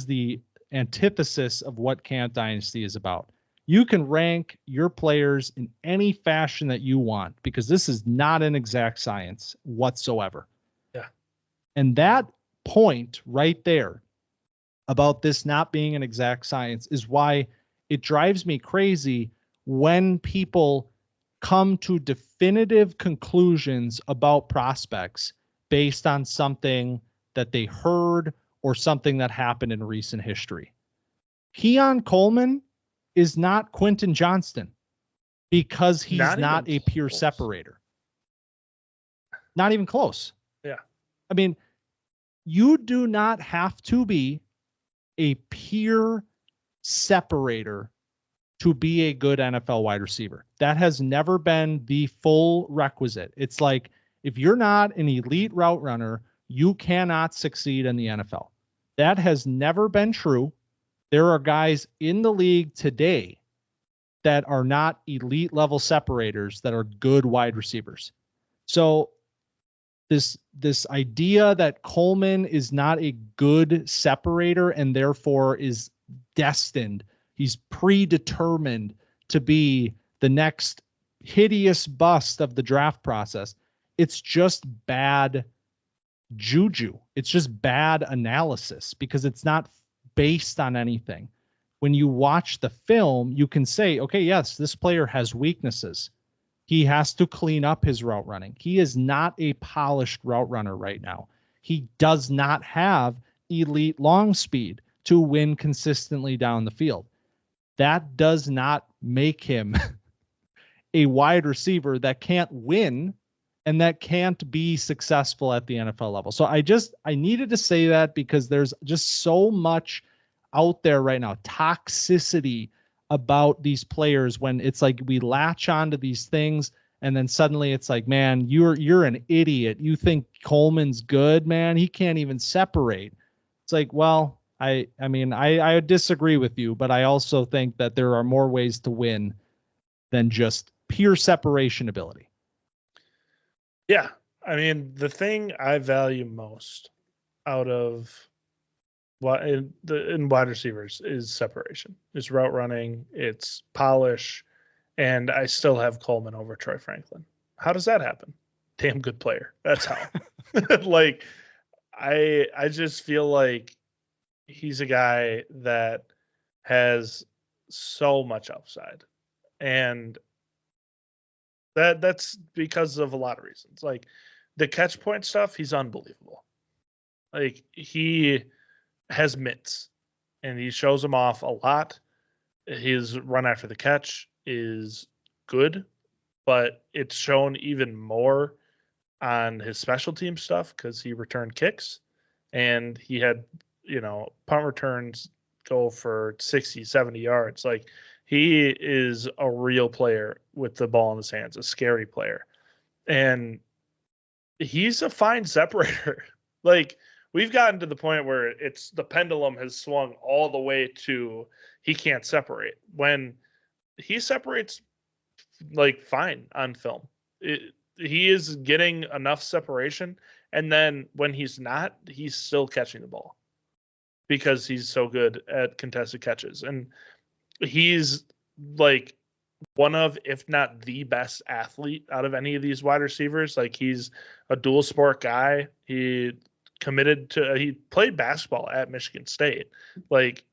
the antithesis of what Camp Dynasty is about. You can rank your players in any fashion that you want because this is not an exact science whatsoever. Yeah. And that point right there about this not being an exact science is why it drives me crazy when people come to definitive conclusions about prospects based on something that they heard or something that happened in recent history. Keon Coleman is not Quentin Johnston because he's not a pure separator. Not even close. Yeah. I mean, you do not have to be a pure separator to be a good NFL wide receiver. That has never been the full requisite. It's like if you're not an elite route runner, you cannot succeed in the NFL. That has never been true. There are guys in the league today that are not elite level separators that are good wide receivers. So this idea that Coleman is not a good separator and therefore is destined, he's predetermined to be the next hideous bust of the draft process. It's just bad juju. It's just bad analysis because it's not based on anything. When you watch the film, you can say, okay, yes, this player has weaknesses. He has to clean up his route running. He is not a polished route runner right now. He does not have elite long speed to win consistently down the field. That does not make him a wide receiver that can't win and that can't be successful at the NFL level. So I needed to say that because there's just so much out there right now, toxicity about these players when it's like we latch onto these things and then suddenly it's like, man, you're an idiot. You think Coleman's good, man? He can't even separate. It's like, well, I mean, I disagree with you, but I also think that there are more ways to win than just pure separation ability. Yeah. I mean, the thing I value most out of in wide receivers is separation. It's route running, it's polish, and I still have Coleman over Troy Franklin. How does that happen? Damn good player. That's how. Like, I just feel like he's a guy that has so much upside, and that's because of a lot of reasons. Like the catch point stuff, he's unbelievable. Like he has mitts and he shows them off a lot. His run after the catch is good, but it's shown even more on his special team stuff because he returned kicks and he had, punt returns go for 60, 70 yards. Like he is a real player with the ball in his hands, a scary player. And he's a fine separator. Like we've gotten to the point where it's the pendulum has swung all the way to he can't separate. When he separates like fine on film, he is getting enough separation. And then when he's not, he's still catching the ball because he's so good at contested catches. And he's like one of, if not the best athlete out of any of these wide receivers. Like he's a dual sport guy. He played basketball at Michigan State, like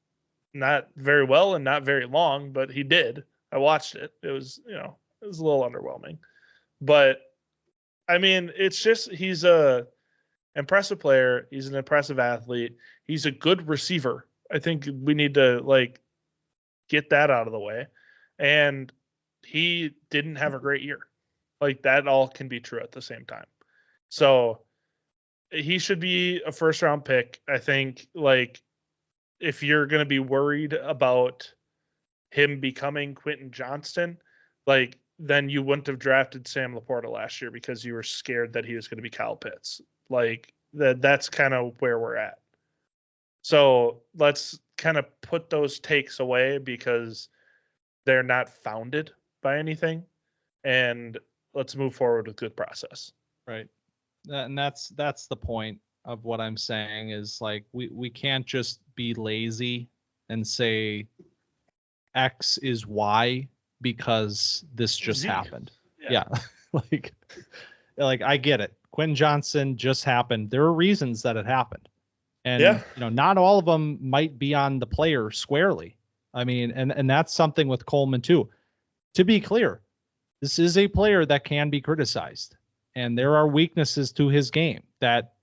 not very well and not very long, but he did. I watched it. It was, it was a little underwhelming, but I mean, it's just, he's a impressive player. He's an impressive athlete. He's a good receiver. I think we need to like get that out of the way. And he didn't have a great year. Like that all can be true at the same time. So he should be a first round pick. I think like if you're going to be worried about him becoming Quentin Johnston, like then you wouldn't have drafted Sam Laporta last year because you were scared that he was going to be Kyle Pitts. Like that's kind of where we're at. So let's kind of put those takes away because they're not founded by anything, and let's move forward with good process. Right. And that's the point of what I'm saying is like we can't just be lazy and say X is Y because this just happened. Yeah. like I get it. Quentin Johnson just happened. There are reasons that it happened. And, not all of them might be on the player squarely. I mean, and that's something with Coleman too. To be clear, this is a player that can be criticized, and there are weaknesses to his game that,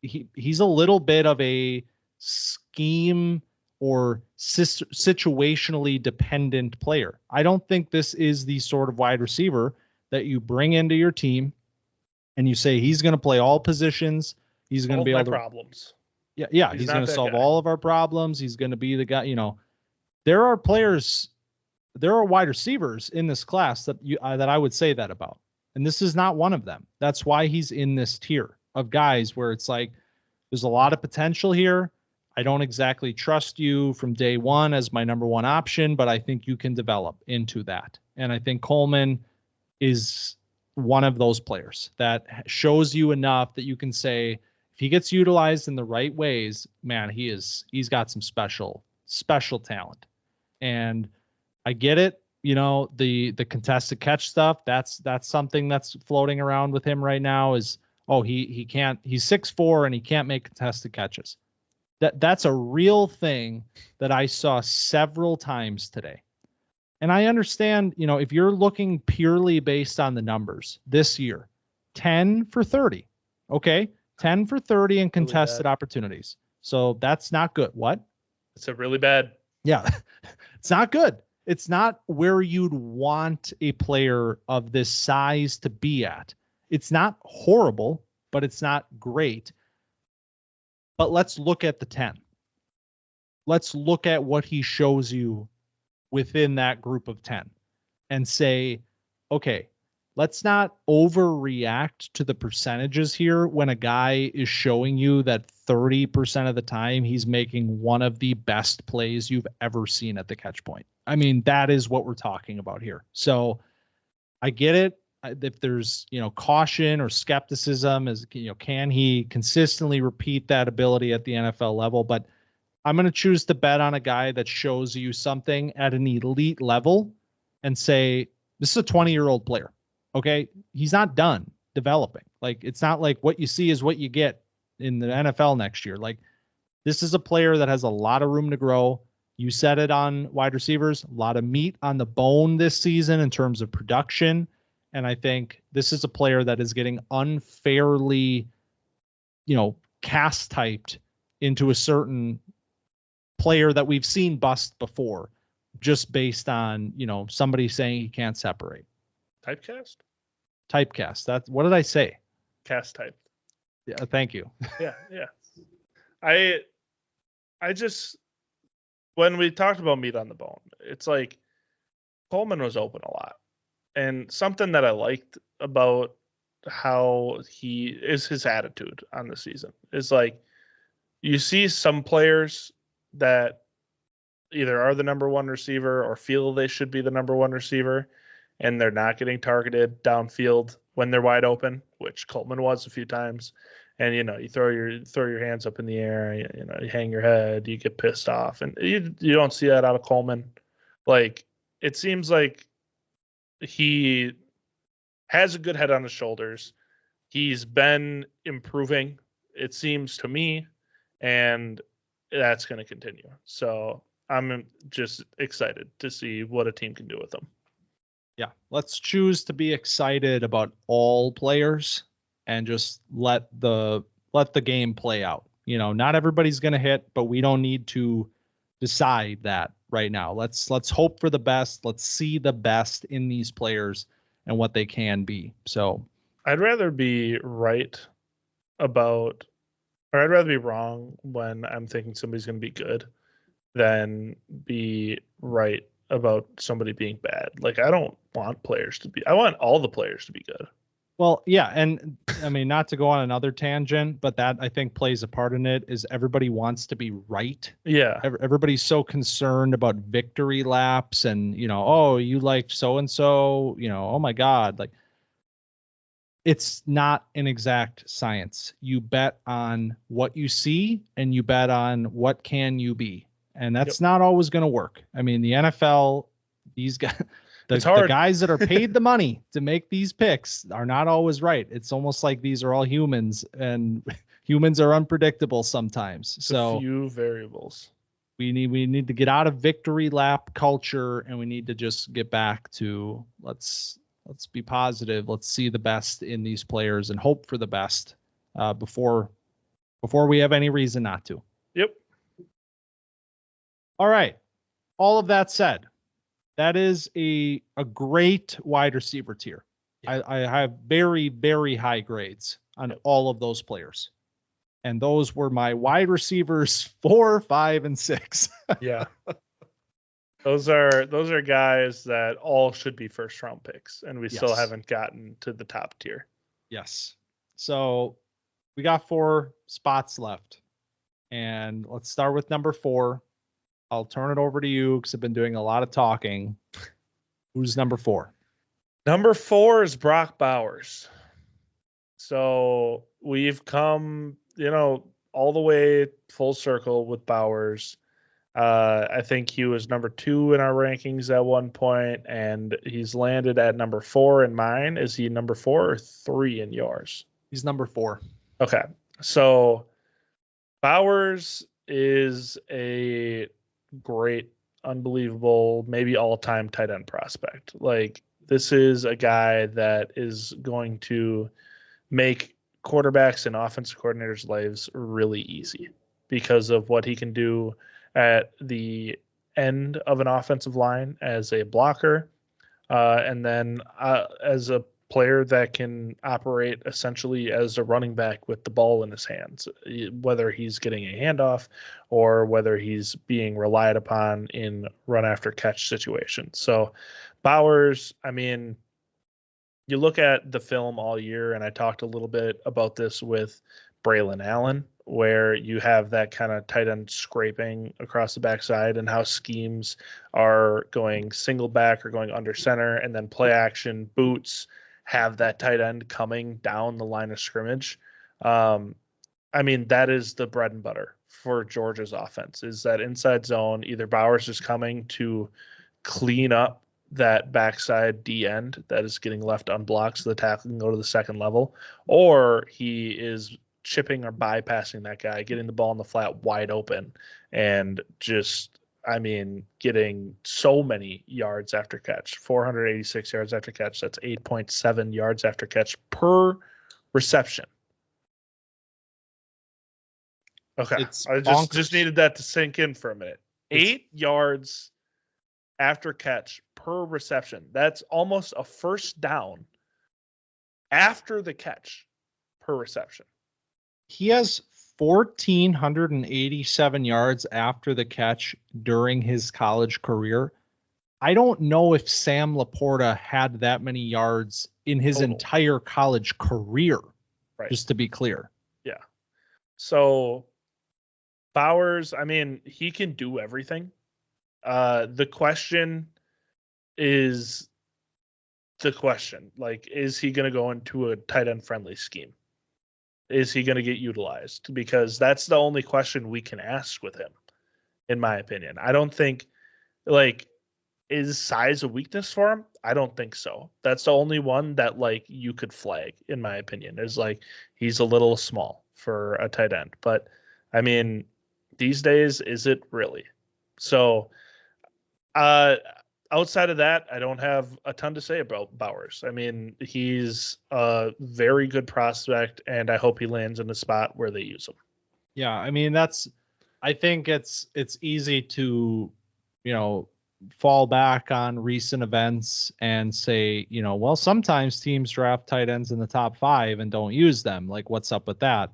he's a little bit of a scheme or situationally dependent player. I don't think this is the sort of wide receiver that you bring into your team and you say he's going to play all positions. He's going to be able to problems. Yeah. He's going to solve all of our problems. He's going to be the guy. There are wide receivers in this class that that I would say that about, and this is not one of them. That's why he's in this tier of guys where it's like there's a lot of potential here. I don't exactly trust you from day one as my number one option, but I think you can develop into that. And I think Coleman is one of those players that shows you enough that you can say, if he gets utilized in the right ways, man, he's got some special talent. And I get it. The contested catch stuff, that's something that's floating around with him right now is, he's 6'4" and he can't make contested catches. That's a real thing that I saw several times today. And I understand, if you're looking purely based on the numbers this year, 10 for 30. Okay. 10 for 30 in contested opportunities. So that's not good. What? It's a really bad. Yeah. It's not good. It's not where you'd want a player of this size to be at. It's not horrible, but it's not great. But let's look at the 10. Let's look at what he shows you within that group of 10 and say, okay, let's not overreact to the percentages here when a guy is showing you that 30% of the time he's making one of the best plays you've ever seen at the catch point. I mean, that is what we're talking about here. So I get it. If there's, caution or skepticism, can he consistently repeat that ability at the NFL level? But I'm going to choose to bet on a guy that shows you something at an elite level and say, this is a 20-year-old player. Okay. He's not done developing. Like, it's not like what you see is what you get in the NFL next year. Like, this is a player that has a lot of room to grow. You said it on wide receivers, a lot of meat on the bone this season in terms of production. And I think this is a player that is getting unfairly, cast typed into a certain player that we've seen bust before, just based on, somebody saying he can't separate. Typecast. That's, what did I say? Cast type. Yeah. Thank you. Yeah. I just, when we talked about meat on the bone, it's like Coleman was open a lot. And something that I liked about how he is, his attitude on the season is like, you see some players that either are the number one receiver or feel they should be the number one receiver, and they're not getting targeted downfield when they're wide open, which Coleman was a few times. And, you throw your hands up in the air, you hang your head, you get pissed off, and you don't see that out of Coleman. Like, it seems like he has a good head on his shoulders. He's been improving, it seems to me, and that's going to continue. So I'm just excited to see what a team can do with him. Yeah. Let's choose to be excited about all players and just let the game play out. Not everybody's going to hit, but we don't need to decide that right now. Let's hope for the best. Let's see the best in these players and what they can be. So I'd rather be right about, or I'd rather be wrong when I'm thinking somebody's going to be good than be right about somebody being bad. Like, I don't want I want all the players to be good. Well, yeah. And I mean, not to go on another tangent, but that I think plays a part in it is everybody wants to be right. Yeah. Everybody's so concerned about victory laps and, you liked so-and-so, oh my God, like, it's not an exact science. You bet on what you see and you bet on what can you be. And that's not always going to work. I mean, the NFL, these guys, the guys that are paid the money to make these picks are not always right. It's almost like these are all humans, and humans are unpredictable sometimes. So a few variables. We need to get out of victory lap culture, and we need to just get back to let's be positive. Let's see the best in these players and hope for the best before we have any reason not to. Yep. All right. All of that said, that is a great wide receiver tier. Yep. I have very, very high grades on all of those players. And those were my wide receivers 4, 5, and 6. Yeah. Those are guys that all should be first round picks, and we still haven't gotten to the top tier. Yes. So we got 4 spots left. And let's start with number 4. I'll turn it over to you because I've been doing a lot of talking. Who's number 4? Number 4 is Brock Bowers. So we've come, all the way full circle with Bowers. I think he was number 2 in our rankings at one point, and he's landed at number 4 in mine. Is he number 4 or 3 in yours? He's number 4. Okay. So Bowers is a great, unbelievable, maybe all-time tight end prospect. Like, this is a guy that is going to make quarterbacks and offensive coordinators' lives really easy because of what he can do at the end of an offensive line as a blocker, and then as a player that can operate essentially as a running back with the ball in his hands, whether he's getting a handoff or whether he's being relied upon in run after catch situations. So Bowers, I mean, you look at the film all year, and I talked a little bit about this with Braelon Allen, where you have that kind of tight end scraping across the backside and how schemes are going single back or going under center, and then play action boots have that tight end coming down the line of scrimmage. I mean, that is the bread and butter for Georgia's offense, is that inside zone. Either Bowers is coming to clean up that backside D end that is getting left unblocked so the tackle can go to the second level, or he is chipping or bypassing that guy, getting the ball in the flat wide open, and just, I mean, getting so many yards after catch, 486 yards after catch. That's 8.7 yards after catch per reception. Okay. I just needed that to sink in for a minute. 8 yards after catch per reception. That's almost a first down after the catch per reception. He has 1,487 yards after the catch during his college career. I don't know if Sam Laporta had that many yards in his entire college career, just to be clear. Yeah. So Bowers, I mean, he can do everything. The question is like, is he going to go into a tight end friendly scheme? Is he going to get utilized? Because that's the only question we can ask with him, in my opinion. I don't think, like, is size a weakness for him? I don't think so. That's the only one that, like, you could flag, in my opinion, is like, he's a little small for a tight end. But I mean, these days, is it really? So, outside of that, I don't have a ton to say about Bowers. I mean, he's a very good prospect, and I hope he lands in a spot where they use him. Yeah, I mean, I think it's easy to, fall back on recent events and say, well, sometimes teams draft tight ends in the top 5 and don't use them. Like, what's up with that?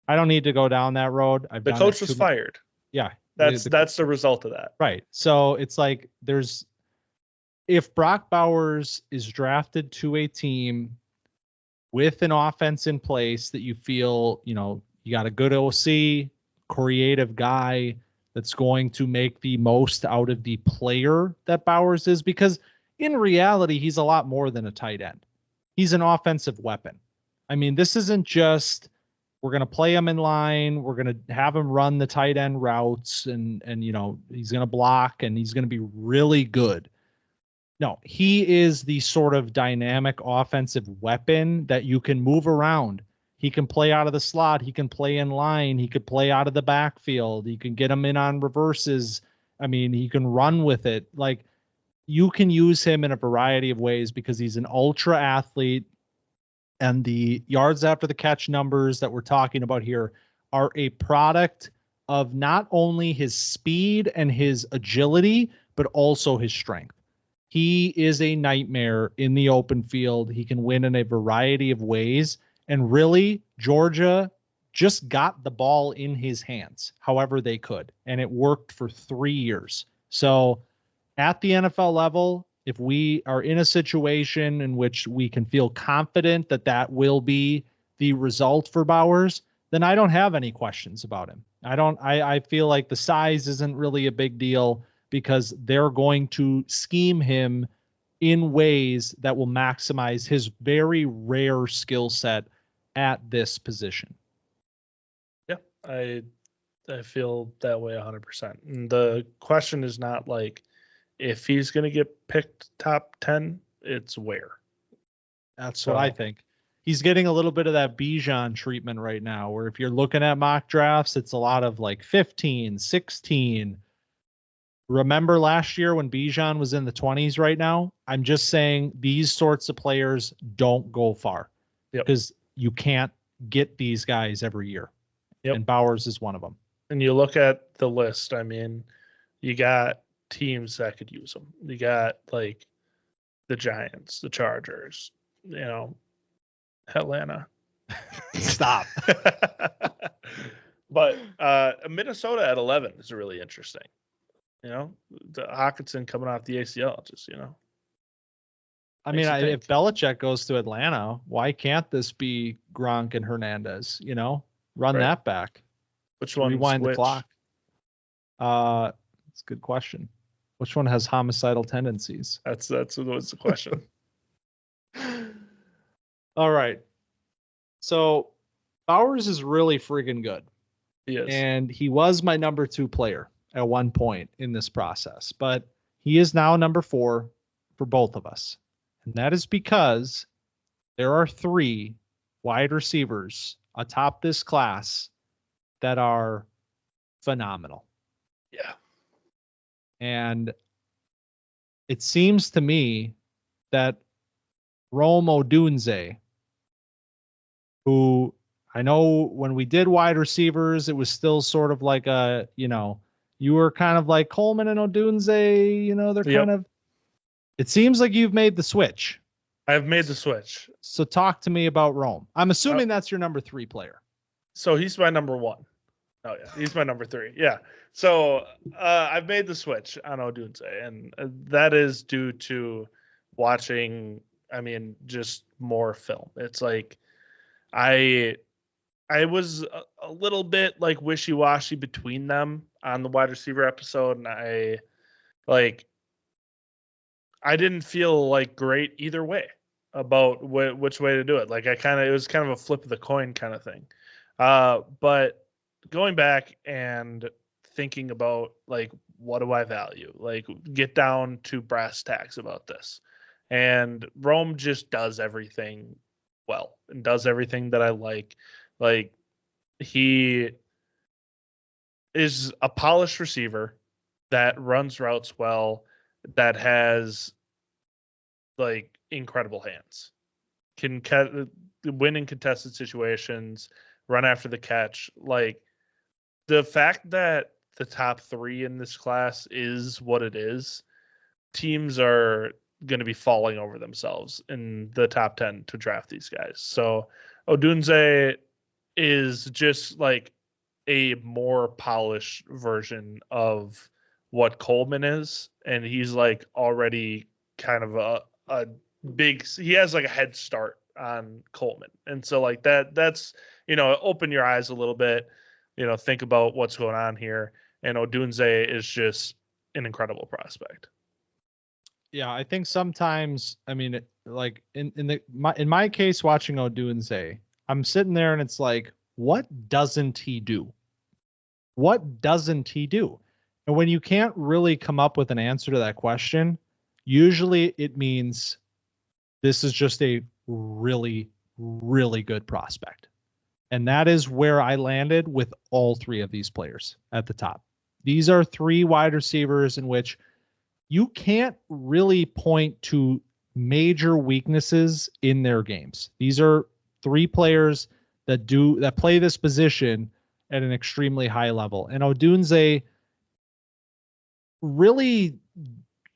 I don't need to go down that road. The coach was fired. Yeah. That's the result of that. Right. So it's like if Brock Bowers is drafted to a team with an offense in place that you feel, you got a good OC, creative guy that's going to make the most out of the player that Bowers is, because in reality, he's a lot more than a tight end. He's an offensive weapon. I mean, this isn't just We're going to play him in line. We're going to have him run the tight end routes and he's going to block and he's going to be really good. No, he is the sort of dynamic offensive weapon that you can move around. He can play out of the slot. He can play in line. He could play out of the backfield. You can get him in on reverses. I mean, he can run with it. Like, you can use him in a variety of ways because he's an ultra athlete. And the yards after the catch numbers that we're talking about here are a product of not only his speed and his agility, but also his strength. He is a nightmare in the open field. He can win in a variety of ways. And really, Georgia just got the ball in his hands however they could. And it worked for 3 years. So at the NFL level, if we are in a situation in which we can feel confident that that will be the result for Bowers, then I don't have any questions about him. I feel like the size isn't really a big deal because they're going to scheme him in ways that will maximize his very rare skill set at this position. Yeah, I feel that way 100%. And the question is not like if he's going to get picked top 10, it's where. That's what I think. He's getting a little bit of that Bijan treatment right now, where if you're looking at mock drafts, it's a lot of like 15, 16. Remember last year when Bijan was in the 20s right now? I'm just saying these sorts of players don't go far because you can't get these guys every year. Yep. And Bowers is one of them. And you look at the list, I mean, you got teams that could use them. You got like the Giants, the Chargers, Atlanta. Stop. But Minnesota at 11 is really interesting. The Hockenson coming off the ACL, I mean, if Belichick goes to Atlanta, why can't this be Gronk and Hernandez? Run that back. Which one? Rewind the clock. That's a good question. Which one has homicidal tendencies? That's the question. All right. So Bowers is really friggin' good. He is. And he was my number 2 player at one point in this process, but he is now number 4 for both of us. And that is because there are 3 wide receivers atop this class that are phenomenal. Yeah. And it seems to me that Rome Odunze, who I know when we did wide receivers, it was still sort of like you were kind of like Coleman and Odunze, they're kind of, it seems like you've made the switch. I've made the switch. So talk to me about Rome. I'm assuming that's your number 3 player. So he's my number 1. Oh yeah, he's my number 3. Yeah. So I've made the switch on Odunze, and that is due to watching, just more film. It's like I was a little bit like wishy-washy between them on the wide receiver episode, and I didn't feel like great either way about which way to do it. Like it was kind of a flip of the coin kind of thing. But going back and thinking about like, what do I value? Like, get down to brass tacks about this. And Rome just does everything well and does everything that I like. Like, he is a polished receiver that runs routes well, that has like incredible hands, can win in contested situations, run after the catch. Like, the fact that the top 3 in this class is what it is, teams are going to be falling over themselves in the top 10 to draft these guys. So Odunze is just like a more polished version of what Coleman is. And he's like already kind of a big, he has like a head start on Coleman. And so like that's, open your eyes a little bit, think about what's going on here. And Odunze is just an incredible prospect. Yeah, I think sometimes, like in my case, watching Odunze, I'm sitting there and it's like, what doesn't he do? What doesn't he do? And when you can't really come up with an answer to that question, usually it means this is just a really, really good prospect. And that is where I landed with all three of these players at the top. These are three wide receivers in which you can't really point to major weaknesses in their games. These are three players that play this position at an extremely high level. And Odunze really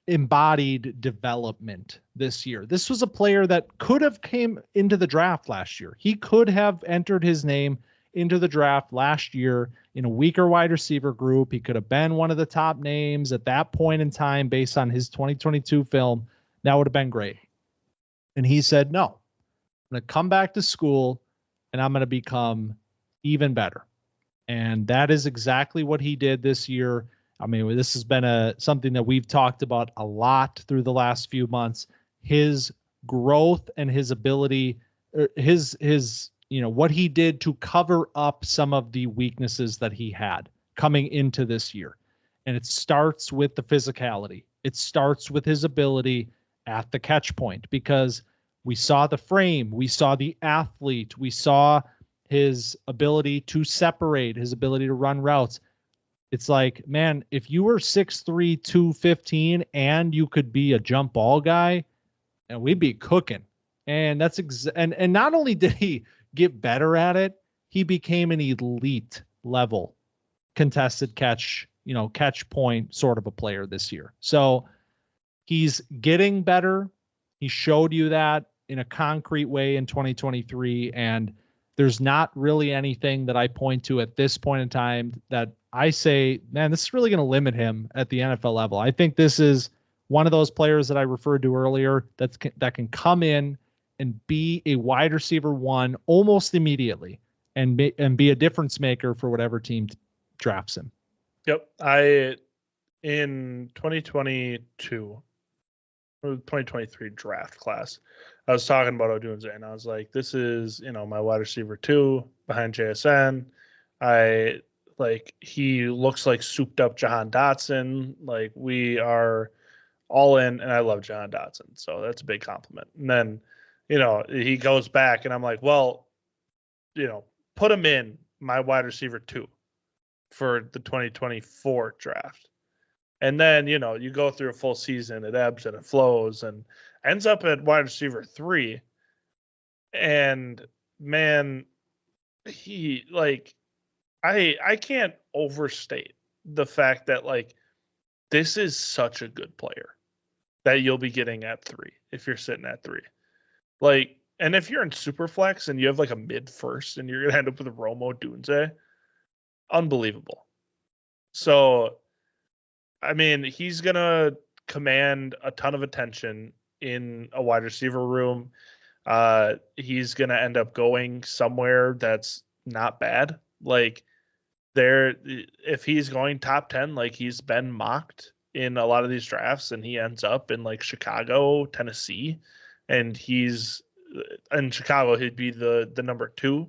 embodied development this year. This was a player that could have came into the draft last year. He could have entered his name into the draft last year in a weaker wide receiver group. He could have been one of the top names at that point in time based on his 2022 film. That would have been great. And he said, no, I'm going to come back to school and I'm going to become even better. And that is exactly what he did this year. I mean, this has been something that we've talked about a lot through the last few months. His growth and his ability, what he did to cover up some of the weaknesses that he had coming into this year. And it starts with the physicality. It starts with his ability at the catch point, because we saw the frame, we saw the athlete, we saw his ability to separate, his ability to run routes. It's like, man, if you were 6'3", 215 and you could be a jump ball guy, and we'd be cooking. And that's and not only did he get better at it, he became an elite level contested catch point sort of a player this year. So he's getting better. He showed you that in a concrete way in 2023. And there's not really anything that I point to at this point in time that I say, man, this is really going to limit him at the NFL level. I think this is one of those players that I referred to earlier that can come in and be a wide receiver one almost immediately and be a difference maker for whatever team drafts him. Yep. In 2023 draft class, I was talking about Odunze, and I was like, this is, my wide receiver 2 behind JSN. He looks like souped up Jahan Dotson. Like, we are all in, and I love Jahan Dotson. So that's a big compliment. And then, he goes back, and I'm like, well, put him in my wide receiver 2 for the 2024 draft. And then, you go through a full season, it ebbs and it flows and ends up at wide receiver 3. And man, I can't overstate the fact that this is such a good player that you'll be getting at 3 if you're sitting at 3. And if you're in Superflex and you have a mid first and you're going to end up with a Romo Odunze, unbelievable. So, I mean, he's going to command a ton of attention in a wide receiver room. He's going to end up going somewhere that's not bad. If he's going top 10, he's been mocked in a lot of these drafts, and he ends up in Chicago, Tennessee, and he's in Chicago, he'd be the number 2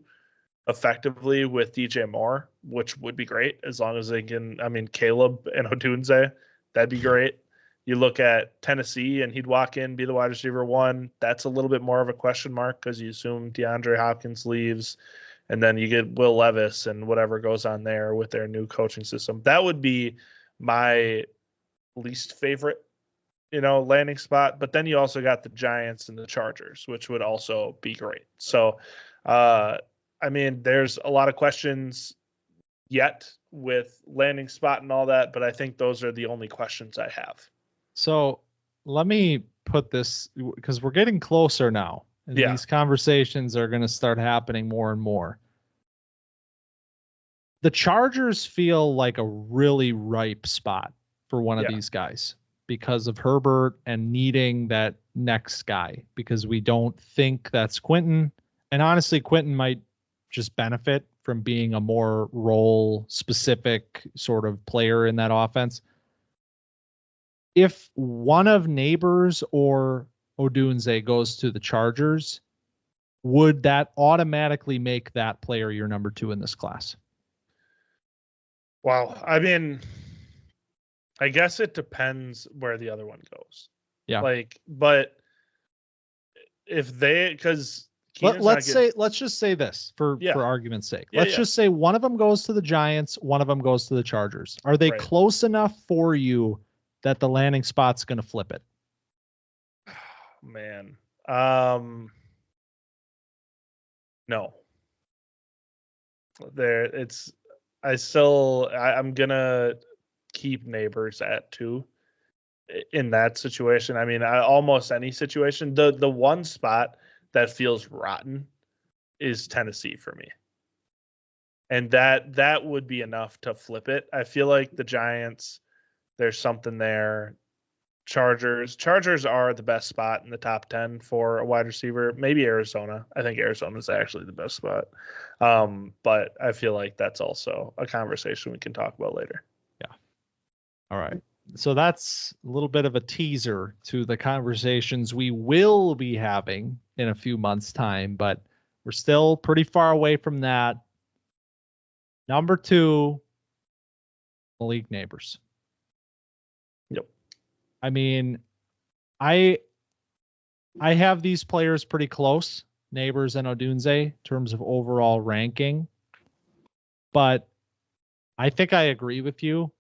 effectively with DJ Moore, which would be great as long as they can. I mean, Caleb and Odunze, that'd be great. You look at Tennessee and he'd walk in, be the wide receiver 1. That's a little bit more of a question mark because you assume DeAndre Hopkins leaves, and then you get Will Levis and whatever goes on there with their new coaching system. That would be my least favorite, landing spot. But then you also got the Giants and the Chargers, which would also be great. So, I mean, there's a lot of questions yet with landing spot and all that, but I think those are the only questions I have. So let me put this, because we're getting closer now, and these conversations are going to start happening more and more. The Chargers feel like a really ripe spot for one of these guys because of Herbert and needing that next guy, because we don't think that's Quentin. And honestly, Quentin might just benefit from being a more role specific sort of player in that offense. If one of Nabers or Odunze goes to the Chargers, would that automatically make that player your number 2 in this class? Wow. I mean, I guess it depends where the other one goes. Yeah. Like, but if they, because let's just say this for argument's sake. Let's just say one of them goes to the Giants, one of them goes to the Chargers. Are they close enough for you that the landing spot's going to flip it? Man. No. I'm gonna keep Nabers at 2 in that situation. I mean, almost any situation. The one spot that feels rotten is Tennessee for me. And that would be enough to flip it. I feel like the Giants, there's something there. Chargers are the best spot in the top 10 for a wide receiver. Maybe Arizona. I think Arizona is actually the best spot. But I feel like that's also a conversation we can talk about later. Yeah. All right. So that's a little bit of a teaser to the conversations we will be having in a few months' time, but we're still pretty far away from that. Number 2, Malik Nabers. Yep. I mean, I have these players pretty close, Nabers and Odunze, in terms of overall ranking. But I think I agree with you.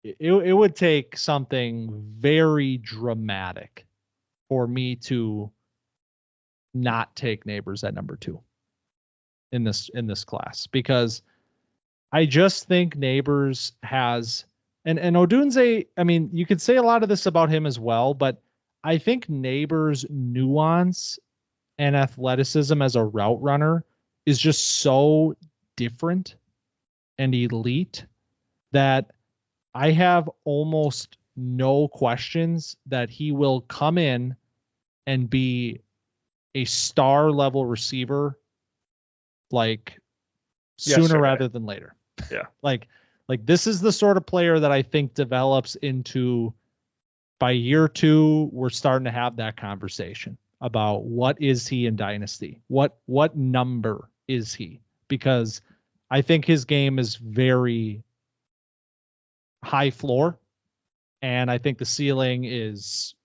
It would take something very dramatic for me to not take Nabers at number 2 in this class, because I just think Nabers has, and Odunze, I mean, you could say a lot of this about him as well, but I think Nabers' nuance and athleticism as a route runner is just so different and elite that I have almost no questions that he will come in and be a star level receiver, like sooner rather than later. Yeah. Like this is the sort of player that I think develops into, by year 2, we're starting to have that conversation about what is he in Dynasty? What number is he? Because I think his game is very high floor, and I think the ceiling is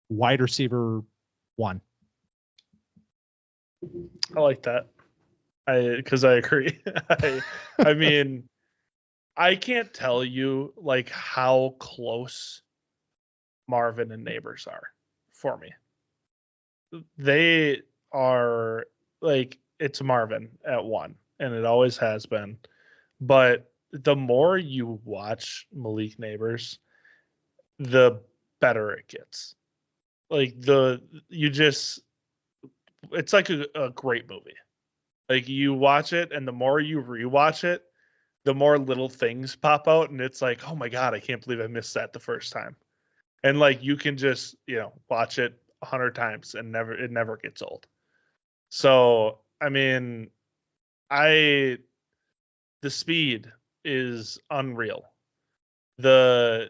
wide receiver 1. I like that. Because I agree. I mean, I can't tell you like how close Marvin and Nabers are for me. They are like, it's Marvin at 1, and it always has been. But the more you watch Malik Nabers, the better it gets. Like it's like a great movie. Like, you watch it, and the more you rewatch it, the more little things pop out, and it's like, oh my God, I can't believe I missed that the first time. And like, you can just, watch it 100 times and it never gets old. So, I mean, the speed is unreal. The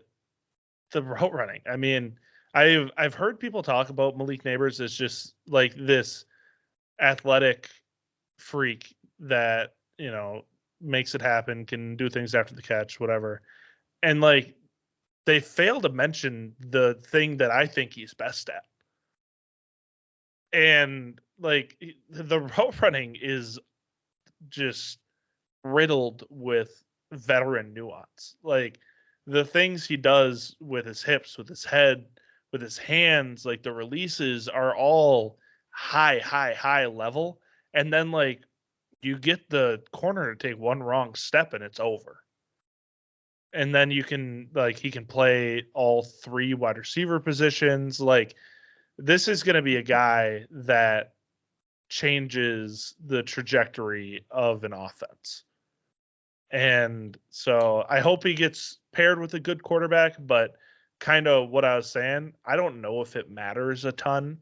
route running. I mean, I've heard people talk about Malik Nabers as just like this athletic freak that, makes it happen, can do things after the catch, whatever. And like, they fail to mention the thing that I think he's best at. And like, the route running is just riddled with veteran nuance. Like, the things he does with his hips, with his head, with his hands, like the releases are all high level. And then like, you get the corner to take one wrong step and it's over. And then he can play all 3 wide receiver positions. Like, this is going to be a guy that changes the trajectory of an offense. And so I hope he gets paired with a good quarterback, but kind of what I was saying, I don't know if it matters a ton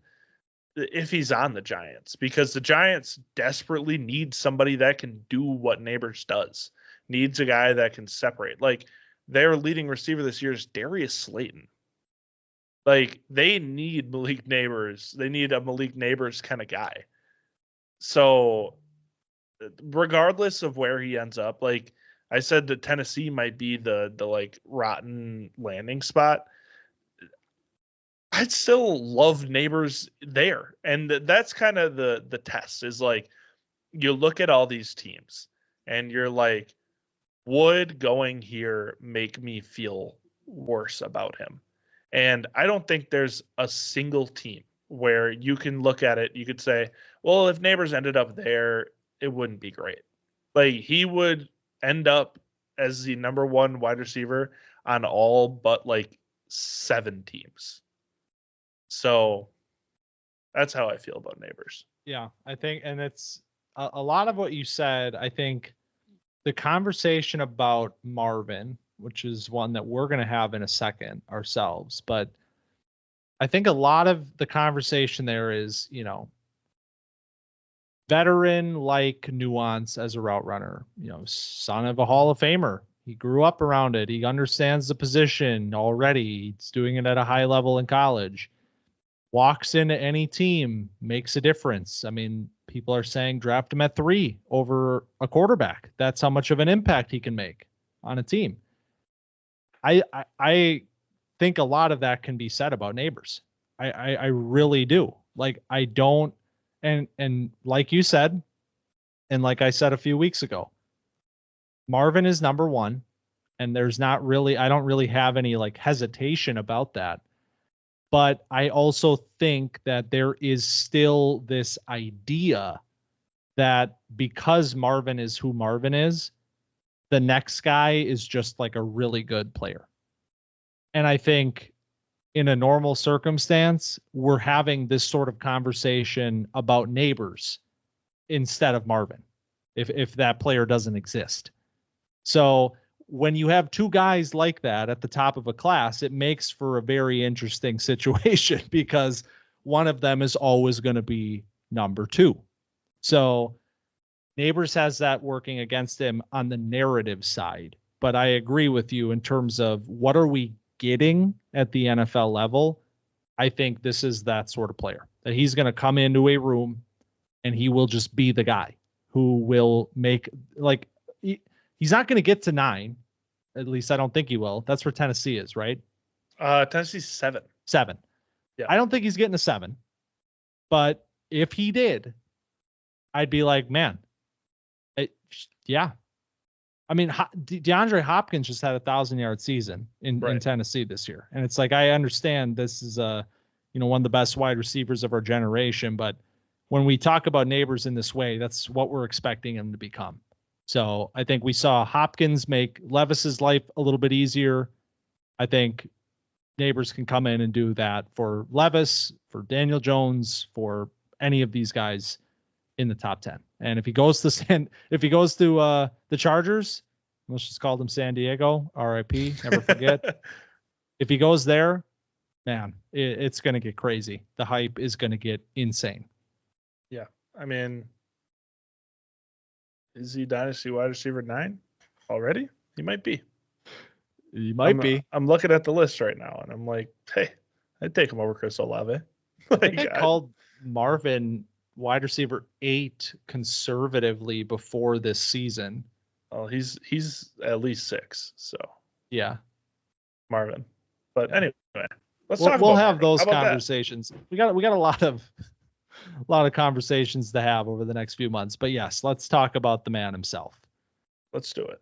if he's on the Giants, because the Giants desperately need somebody that can do what Nabers does. Needs a guy that can separate. Like, their leading receiver this year is Darius Slayton. Like, they need Malik Nabers. They need a Malik Nabers kind of guy. So regardless of where he ends up, like I said, that Tennessee might be the like rotten landing spot. I'd still love Nabers there. And that's kind of the test is like, you look at all these teams and you're like, would going here make me feel worse about him? And I don't think there's a single team where you can look at it, you could say, well, if Nabers ended up there, it wouldn't be great. Like he would end up as the number one wide receiver on all but like 7 teams. So that's how I feel about Nabers. Yeah, I think, and it's a lot of what you said. I think the conversation about Marvin, which is one that we're going to have in a second ourselves, but I think a lot of the conversation there is, veteran like nuance as a route runner, son of a Hall of Famer. He grew up around it. He understands the position already. He's doing it at a high level in college. Walks into any team, makes a difference. I mean, people are saying draft him at 3 over a quarterback. That's how much of an impact he can make on a team. I think a lot of that can be said about Nabers. I really do. Like I don't, and like you said, and like I said a few weeks ago, Marvin is number 1, and there's not really, I don't really have any like hesitation about that. But I also think that there is still this idea that because Marvin is who Marvin is, the next guy is just like a really good player. And I think in a normal circumstance, we're having this sort of conversation about Nabers instead of Marvin, if that player doesn't exist. So when you have 2 guys like that at the top of a class, it makes for a very interesting situation because one of them is always going to be number 2. So Nabers has that working against him on the narrative side. But I agree with you in terms of what are we getting at the NFL level. I think this is that sort of player that he's going to come into a room and he will just be the guy who will make, like, he's not going to get to 9. At least I don't think he will. That's where Tennessee is, right? Tennessee's 7. 7. Yeah. I don't think he's getting a 7. But if he did, I'd be like, man, yeah. I mean, DeAndre Hopkins just had a 1,000-yard season in Tennessee this year. And it's like, I understand this is one of the best wide receivers of our generation. But when we talk about Nabers in this way, that's what we're expecting him to become. So I think we saw Hopkins make Levis's life a little bit easier. I think Nabers can come in and do that for Levis, for Daniel Jones, for any of these guys in the top 10. And if he goes to the Chargers, let's just call them San Diego, RIP, never forget. If he goes there, man, it's going to get crazy. The hype is going to get insane. Yeah. I mean, is he Dynasty wide receiver 9 already? He might be. He might be. I'm looking at the list right now, and I'm like, hey, I'd take him over Chris Olave. I think I called Marvin wide receiver 8 conservatively before this season. Well, he's at least 6. So yeah, Marvin. But anyway, we'll have those conversations. That? We got a lot of conversations to have over the next few months. But yes, let's talk about the man himself. Let's do it.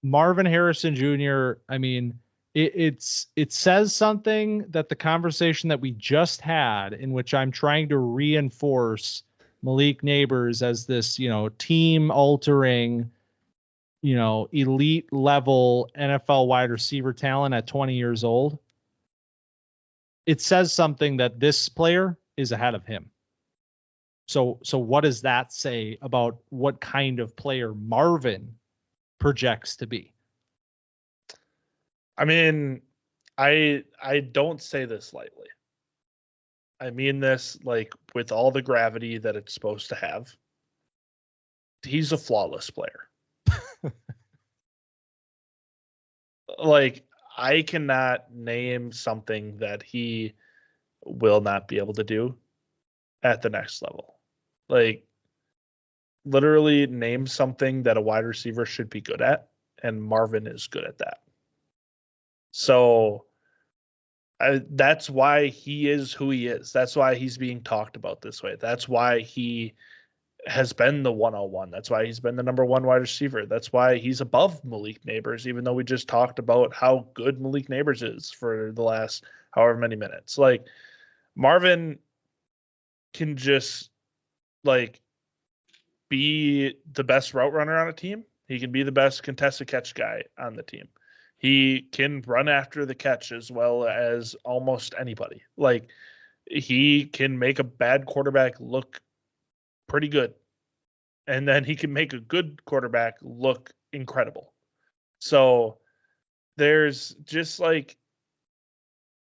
Marvin Harrison Jr. I mean, it says something that the conversation that we just had, in which I'm trying to reinforce Malik Nabers as this, team altering, elite level NFL wide receiver talent at 20 years old. It says something that this player is ahead of him. So what does that say about what kind of player Marvin projects to be? I mean, I don't say this lightly. I mean this like with all the gravity that it's supposed to have. He's a flawless player. Like, I cannot name something that he will not be able to do at the next level. Like, literally name something that a wide receiver should be good at, and Marvin is good at that. So that's why he is who he is. That's why he's being talked about this way. That's why he has been the 101. That's why he's been the number one wide receiver. That's why he's above Malik Nabers, even though we just talked about how good Malik Nabers is for the last however many minutes. Like, Marvin can just like be the best route runner on a team. He can be the best contested catch guy on the team. He can run after the catch as well as almost anybody. Like, he can make a bad quarterback look pretty good. And then he can make a good quarterback look incredible. So there's just like,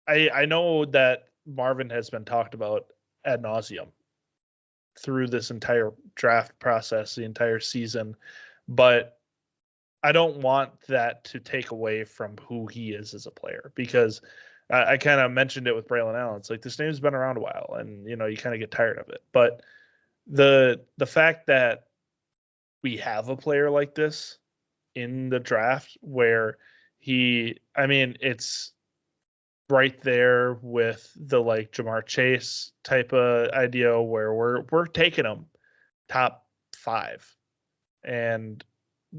I know that Marvin has been talked about ad nauseum through this entire draft process, the entire season, but I don't want that to take away from who he is as a player, because I kind of mentioned it with Braelon Allen. It's like, this name's been around a while, and you kind of get tired of it. But the fact that we have a player like this in the draft, where it's right there with the like Jamar Chase type of idea, where we're taking him top 5, and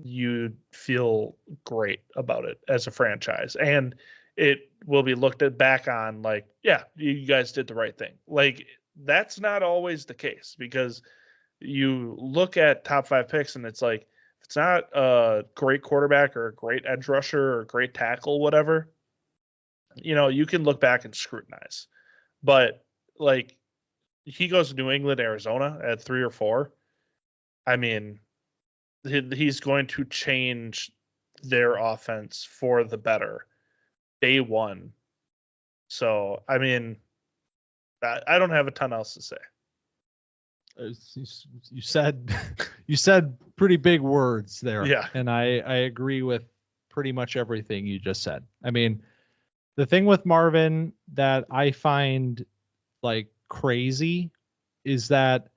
you feel great about it as a franchise, and it will be looked at back on like, yeah, you guys did the right thing. Like, that's not always the case, because you look at top 5 picks and it's like, if it's not a great quarterback or a great edge rusher or a great tackle, whatever, you can look back and scrutinize. But like, he goes to New England, Arizona at 3 or 4. I mean, he's going to change their offense for the better day one. So, I mean, I don't have a ton else to say. You said pretty big words there. Yeah. And I agree with pretty much everything you just said. I mean, the thing with Marvin that I find like crazy is that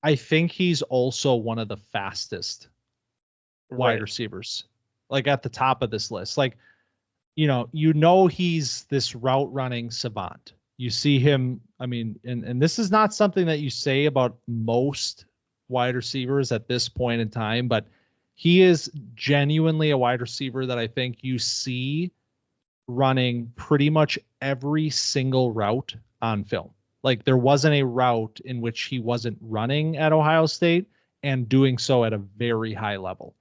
I think he's also one of the fastest wide receivers, like at the top of this list. Like, he's this route running savant. You see him. I mean, and this is not something that you say about most wide receivers at this point in time, but he is genuinely a wide receiver that I think you see running pretty much every single route on film. Like, there wasn't a route in which he wasn't running at Ohio State and doing so at a very high level.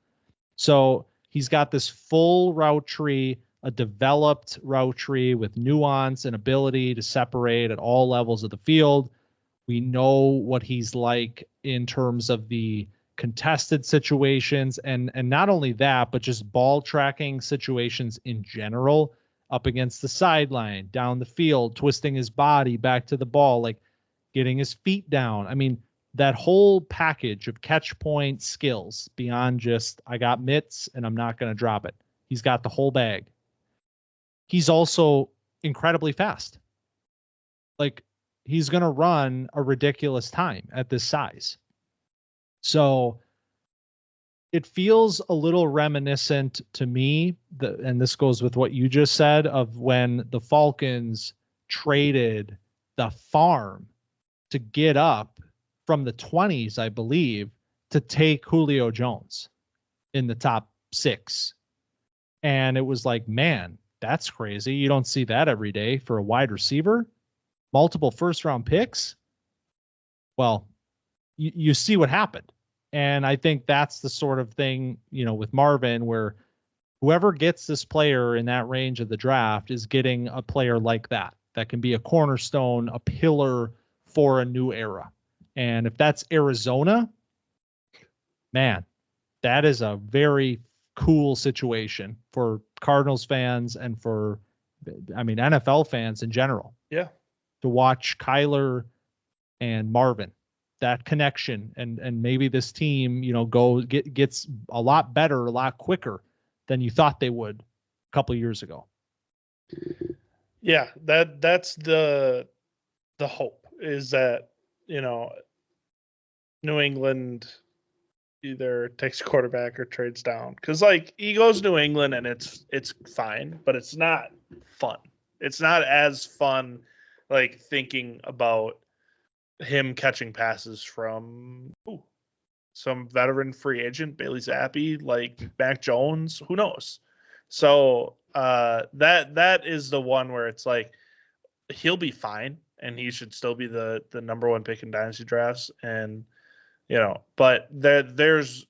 So he's got this full route tree, a developed route tree with nuance and ability to separate at all levels of the field. We know what he's like in terms of the contested situations, and not only that, but just ball tracking situations in general, up against the sideline, down the field, twisting his body back to the ball, like getting his feet down. I mean, that whole package of catch point skills beyond just, I got mitts and I'm not going to drop it. He's got the whole bag. He's also incredibly fast. Like, he's going to run a ridiculous time at this size. So it feels a little reminiscent to me, and this goes with what you just said, of when the Falcons traded the farm to get up from the 20s, I believe, to take Julio Jones in the top 6. And it was like, man, that's crazy. You don't see that every day for a wide receiver. Multiple first-round picks. Well, you see what happened. And I think that's the sort of thing, with Marvin, where whoever gets this player in that range of the draft is getting a player like that can be a cornerstone, a pillar for a new era. And if that's Arizona, man, that is a very cool situation for Cardinals fans and for, NFL fans in general. Yeah. To watch Kyler and Marvin, that connection, and maybe this team, gets a lot better, a lot quicker than you thought they would a couple of years ago. Yeah, that's the hope, is that, New England either takes a quarterback or trades down. Because like he goes to New England and it's fine, but it's not fun. It's not as fun like thinking about him catching passes from some veteran free agent, Bailey Zappi, like Mac Jones, who knows? So that is the one where it's like he'll be fine and he should still be the number one pick in dynasty drafts. And but there's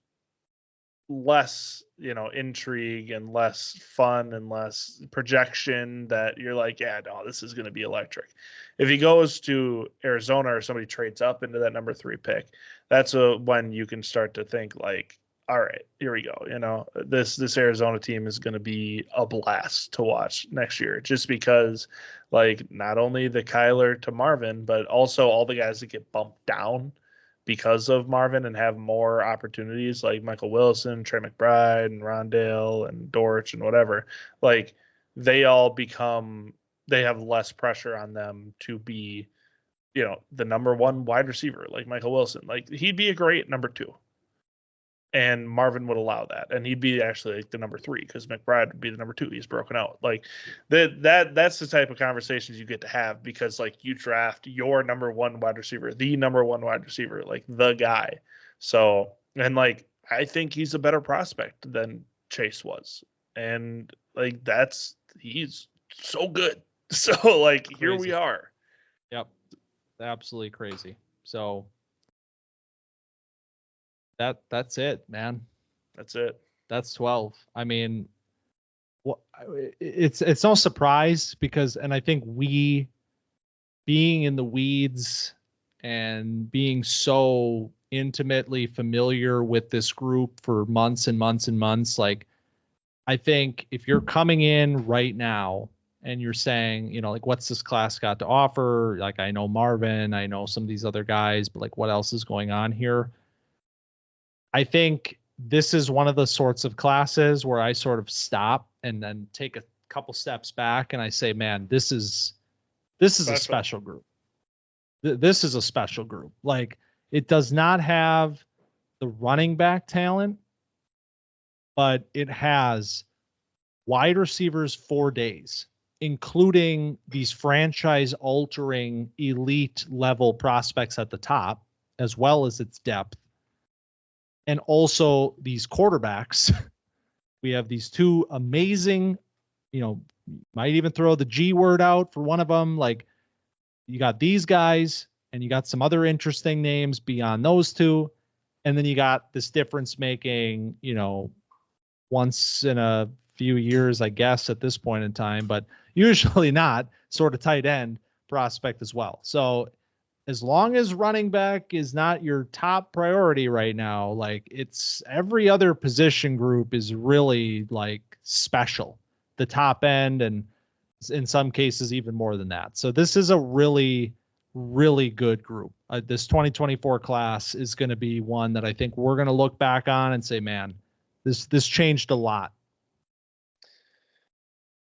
less intrigue and less fun and less projection that you're like, yeah, no, this is going to be electric. If he goes to Arizona or somebody trades up into that number 3 pick, that's when you can start to think like, all right, here we go. This Arizona team is going to be a blast to watch next year, just because like not only the Kyler to Marvin, but also all the guys that get bumped down because of Marvin and have more opportunities, like Michael Wilson, Trey McBride, and Rondale and Dortch and whatever. Like they all they have less pressure on them to be, the number 1 wide receiver, like Michael Wilson. Like he'd be a great number 2. And Marvin would allow that, and he'd be actually like the number 3 because McBride would be the number 2. He's broken out. Like that's the type of conversations you get to have, because like you draft your number 1 wide receiver, the number 1 wide receiver, like the guy. So, and like I think he's a better prospect than Chase was, and like he's so good. So like crazy. Here we are. Yep, absolutely crazy. So. That's it, man. That's it. That's 12. I mean, it's no surprise because, and I think we being in the weeds and being so intimately familiar with this group for months and months and months, like I think if you're coming in right now and you're saying, like what's this class got to offer? Like I know Marvin, I know some of these other guys, but like what else is going on here? I think this is one of the sorts of classes where I sort of stop and then take a couple steps back and I say, man, this is a special group. This is a special group. Like it does not have the running back talent, but it has wide receivers 4 days, including these franchise altering elite level prospects at the top, as well as its depth. And also these quarterbacks. We have these 2 amazing, might even throw the G word out for one of them. Like you got these guys and you got some other interesting names beyond those 2. And then you got this difference making, once in a few years, I guess at this point in time, but usually not, sort of tight end prospect as well. So as long as running back is not your top priority right now, like it's every other position group is really like special, the top end, and in some cases even more than that. So this is a really, really good group. This 2024 class is going to be one that I think we're going to look back on and say, man, this changed a lot.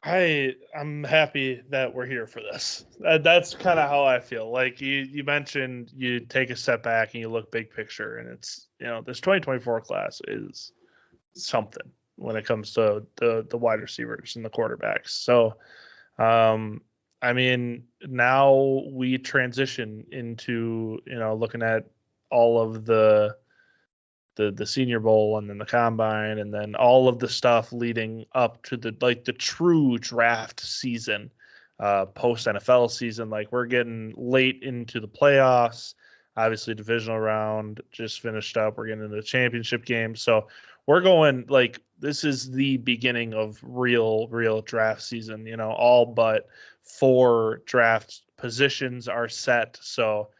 I'm happy that we're here for this. That's kind of how I feel. Like you mentioned, you take a step back and you look big picture, and it's this 2024 class is something when it comes to the wide receivers and the quarterbacks. So, I mean, now we transition into looking at all of the Senior Bowl and then the Combine and then all of the stuff leading up to the true draft season, post NFL season. Like we're getting late into the playoffs. Obviously, divisional round just finished up. We're getting into the championship game. So we're going like this is the beginning of real draft season. All but 4 draft positions are set. So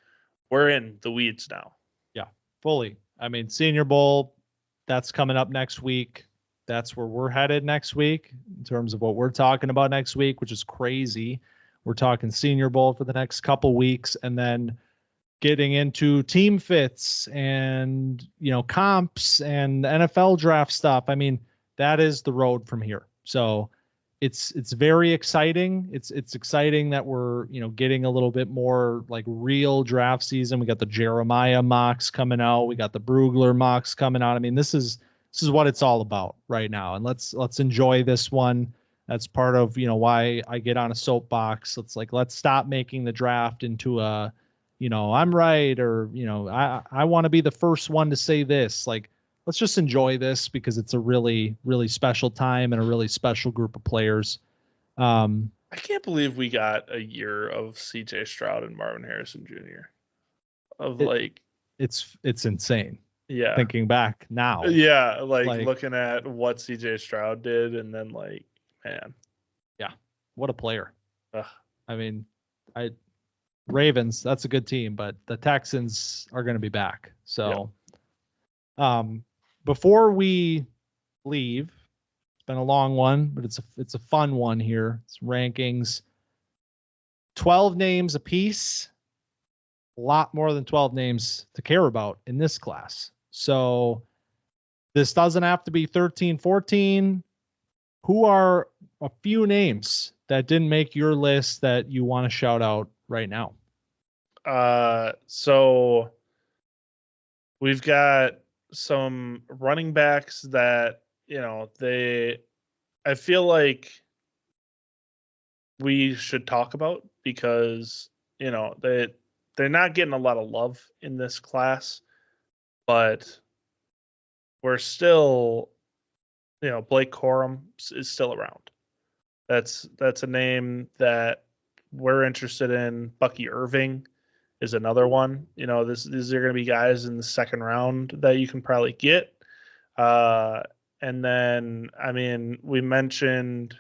we're in the weeds now. Yeah, fully. I mean, Senior Bowl, that's coming up next week. That's where we're headed next week in terms of what we're talking about next week, which is crazy. We're talking Senior Bowl for the next couple weeks and then getting into team fits and, comps and NFL draft stuff. I mean, that is the road from here. So it's very exciting. It's exciting that we're, getting a little bit more like real draft season. We got the Jeremiah mocks coming out. We got the Brugler mocks coming out. I mean, this is what it's all about right now. And let's enjoy this one. That's part of, why I get on a soapbox. Let's stop making the draft into a, I'm right, or, I want to be the first one to say this. Like, let's just enjoy this because it's a really, really special time and a really special group of players. I can't believe we got a year of CJ Stroud and Marvin Harrison Jr. It's insane. Yeah. Thinking back now. Yeah. Like looking at what CJ Stroud did and then man. Yeah. What a player. Ugh. I mean, Ravens, that's a good team, but the Texans are going to be back. So, before we leave, it's been a long one, but it's a fun one here. It's rankings. 12 names apiece. A lot more than 12 names to care about in this class. So this doesn't have to be 13, 14. Who are a few names that didn't make your list that you want to shout out right now? So we've got some running backs that, I feel like we should talk about because, they're not getting a lot of love in this class, but we're still, Blake Corum is still around. That's a name that we're interested in. Bucky Irving is another one. These are going to be guys in the second round that you can probably get. And then, we mentioned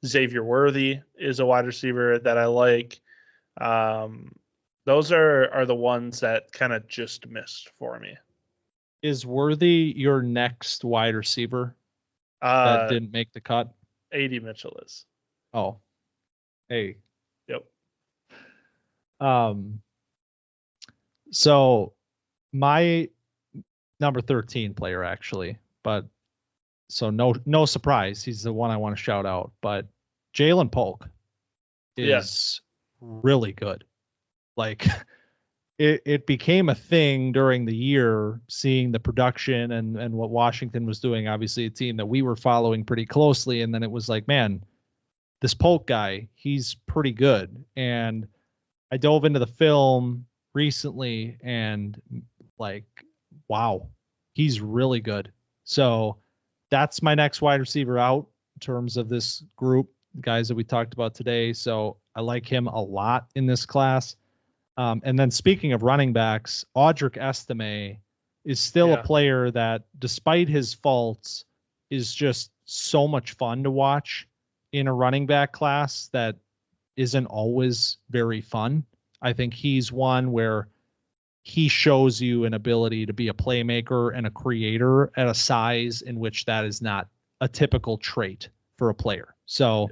Xavier Worthy is a wide receiver that I like. Those are the ones that kind of just missed for me. Is Worthy your next wide receiver that didn't make the cut? A.D. Mitchell is. Oh, hey. Yep. So my number 13 player actually, but so no surprise. He's the one I want to shout out, but Jalen Polk is really good. Like it became a thing during the year, seeing the production and what Washington was doing, obviously a team that we were following pretty closely. And then it was like, man, this Polk guy, he's pretty good. And I dove into the film recently and wow, he's really good. So that's my next wide receiver out in terms of this group, guys that we talked about today. So I like him a lot in this class. And then speaking of running backs, Audric Estime is still a player that, despite his faults, is just so much fun to watch in a running back class that isn't always very fun. I think he's one where he shows you an ability to be a playmaker and a creator at a size in which that is not a typical trait for a player. So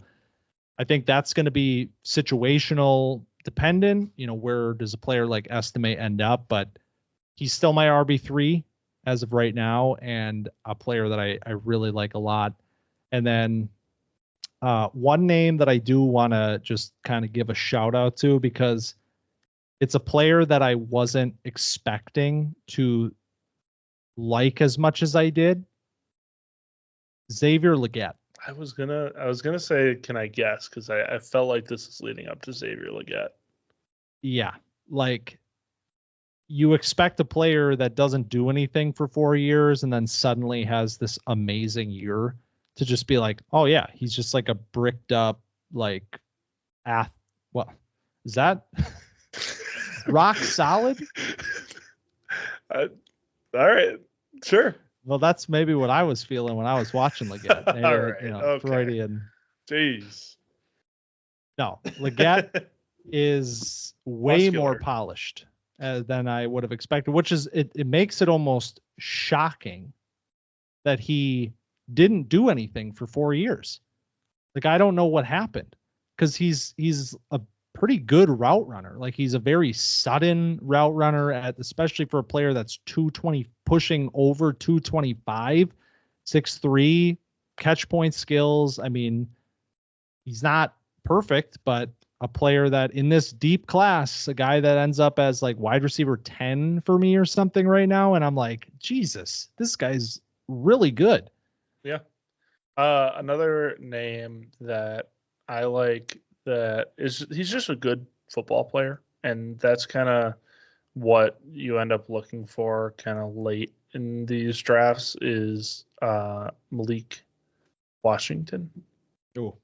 I think that's going to be situational dependent. Where does a player like Estime end up? But he's still my RB3 as of right now, and a player that I really like a lot. And then one name that I do want to just kind of give a shout out to, because it's a player that I wasn't expecting to like as much as I did. Xavier Legette. I was gonna say, can I guess? Because I felt like this is leading up to Xavier Legette. Yeah, like you expect a player that doesn't do anything for 4 years and then suddenly has this amazing year to just be like, oh yeah, he's just like a bricked up like what is that? Rock solid? All right, sure. Well, that's maybe what I was feeling when I was watching Legette. Maybe, all right, okay. Freudian. Jeez. No, Legette is way more polished than I would have expected, which is it makes it almost shocking that he didn't do anything for 4 years. Like, I don't know what happened, because he's a pretty good route runner. Like, he's a very sudden route runner, especially for a player that's 220, pushing over 225, 6'3", catch point skills. I mean, he's not perfect, but a player that in this deep class, a guy that ends up as like wide receiver 10 for me or something right now. And I'm like, Jesus, this guy's really good. Yeah. Another name that I like that he's just a good football player. And that's kind of what you end up looking for kind of late in these drafts is Malik Washington. Oh,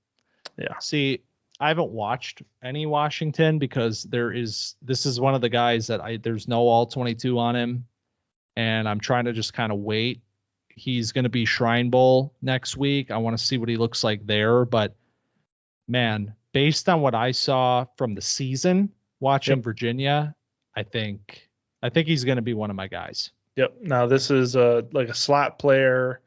yeah. See, I haven't watched any Washington because this is one of the guys that there's no all 22 on him. And I'm trying to just kind of wait. He's going to be Shrine Bowl next week. I want to see what he looks like there. But man, based on what I saw from the season watching Virginia, I think he's going to be one of my guys. Yep. Now this is like a slot player,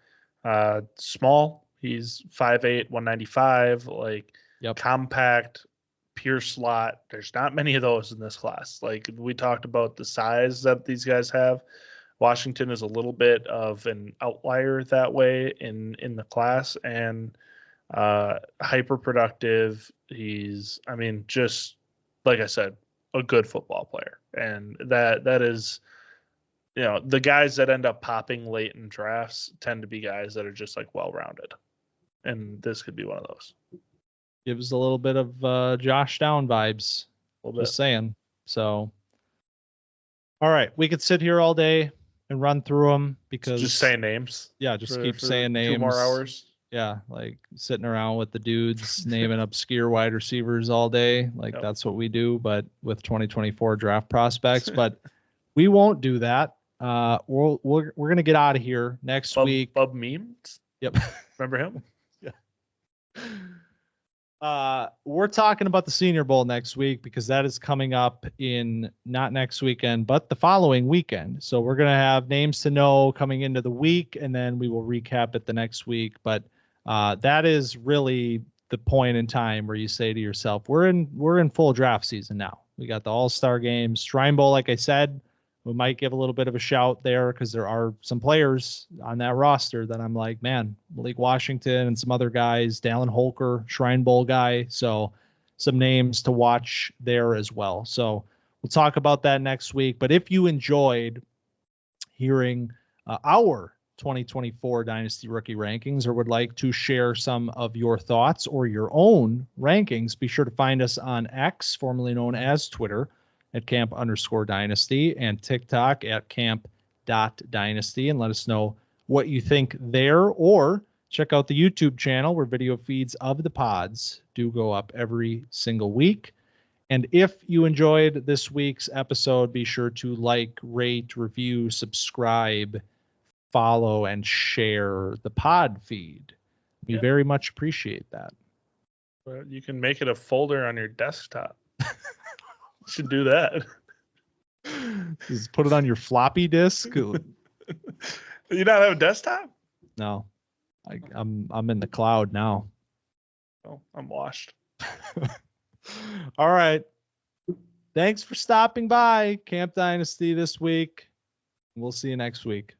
small. He's 5'8", 195, like compact, pure slot. There's not many of those in this class. Like we talked about the size that these guys have. Washington is a little bit of an outlier that way in the class, and hyper productive. He's, I mean, just like I said, a good football player, and that is, you know, the guys that end up popping late in drafts tend to be guys that are just like well-rounded, and this could be one of those. Gives a little bit of Josh Down vibes. Just saying. So, all right, we could sit here all day and run through them because just saying names. Yeah, just keep saying names. 2 more hours. Yeah, like sitting around with the dudes naming obscure wide receivers all day. Like that's what we do, but with 2024 draft prospects. But we won't do that. We're gonna get out of here next week. Bub Memes. Yep. Remember him? We're talking about the Senior Bowl next week because that is coming up in not next weekend, but the following weekend. So we're going to have names to know coming into the week, and then we will recap it the next week. But that is really the point in time where you say to yourself, we're in full draft season now. We got the All-Star games, Shrine Bowl, like I said. We might give a little bit of a shout there because there are some players on that roster that I'm like, man, Malik Washington and some other guys, Dallin Holker, Shrine Bowl guy. So some names to watch there as well. So we'll talk about that next week. But if you enjoyed hearing our 2024 Dynasty Rookie rankings or would like to share some of your thoughts or your own rankings, be sure to find us on X, formerly known as Twitter, at camp_dynasty, and TikTok at camp.dynasty, and let us know what you think there, or check out the YouTube channel where video feeds of the pods do go up every single week. And if you enjoyed this week's episode, be sure to like, rate, review, subscribe, follow, and share the pod feed. We very much appreciate that. Well, you can make it a folder on your desktop. Should do that. Just put it on your floppy disk. You not have a desktop? No, I'm in the cloud now. Oh, I'm washed. All right. Thanks for stopping by Camp Dynasty this week. We'll see you next week.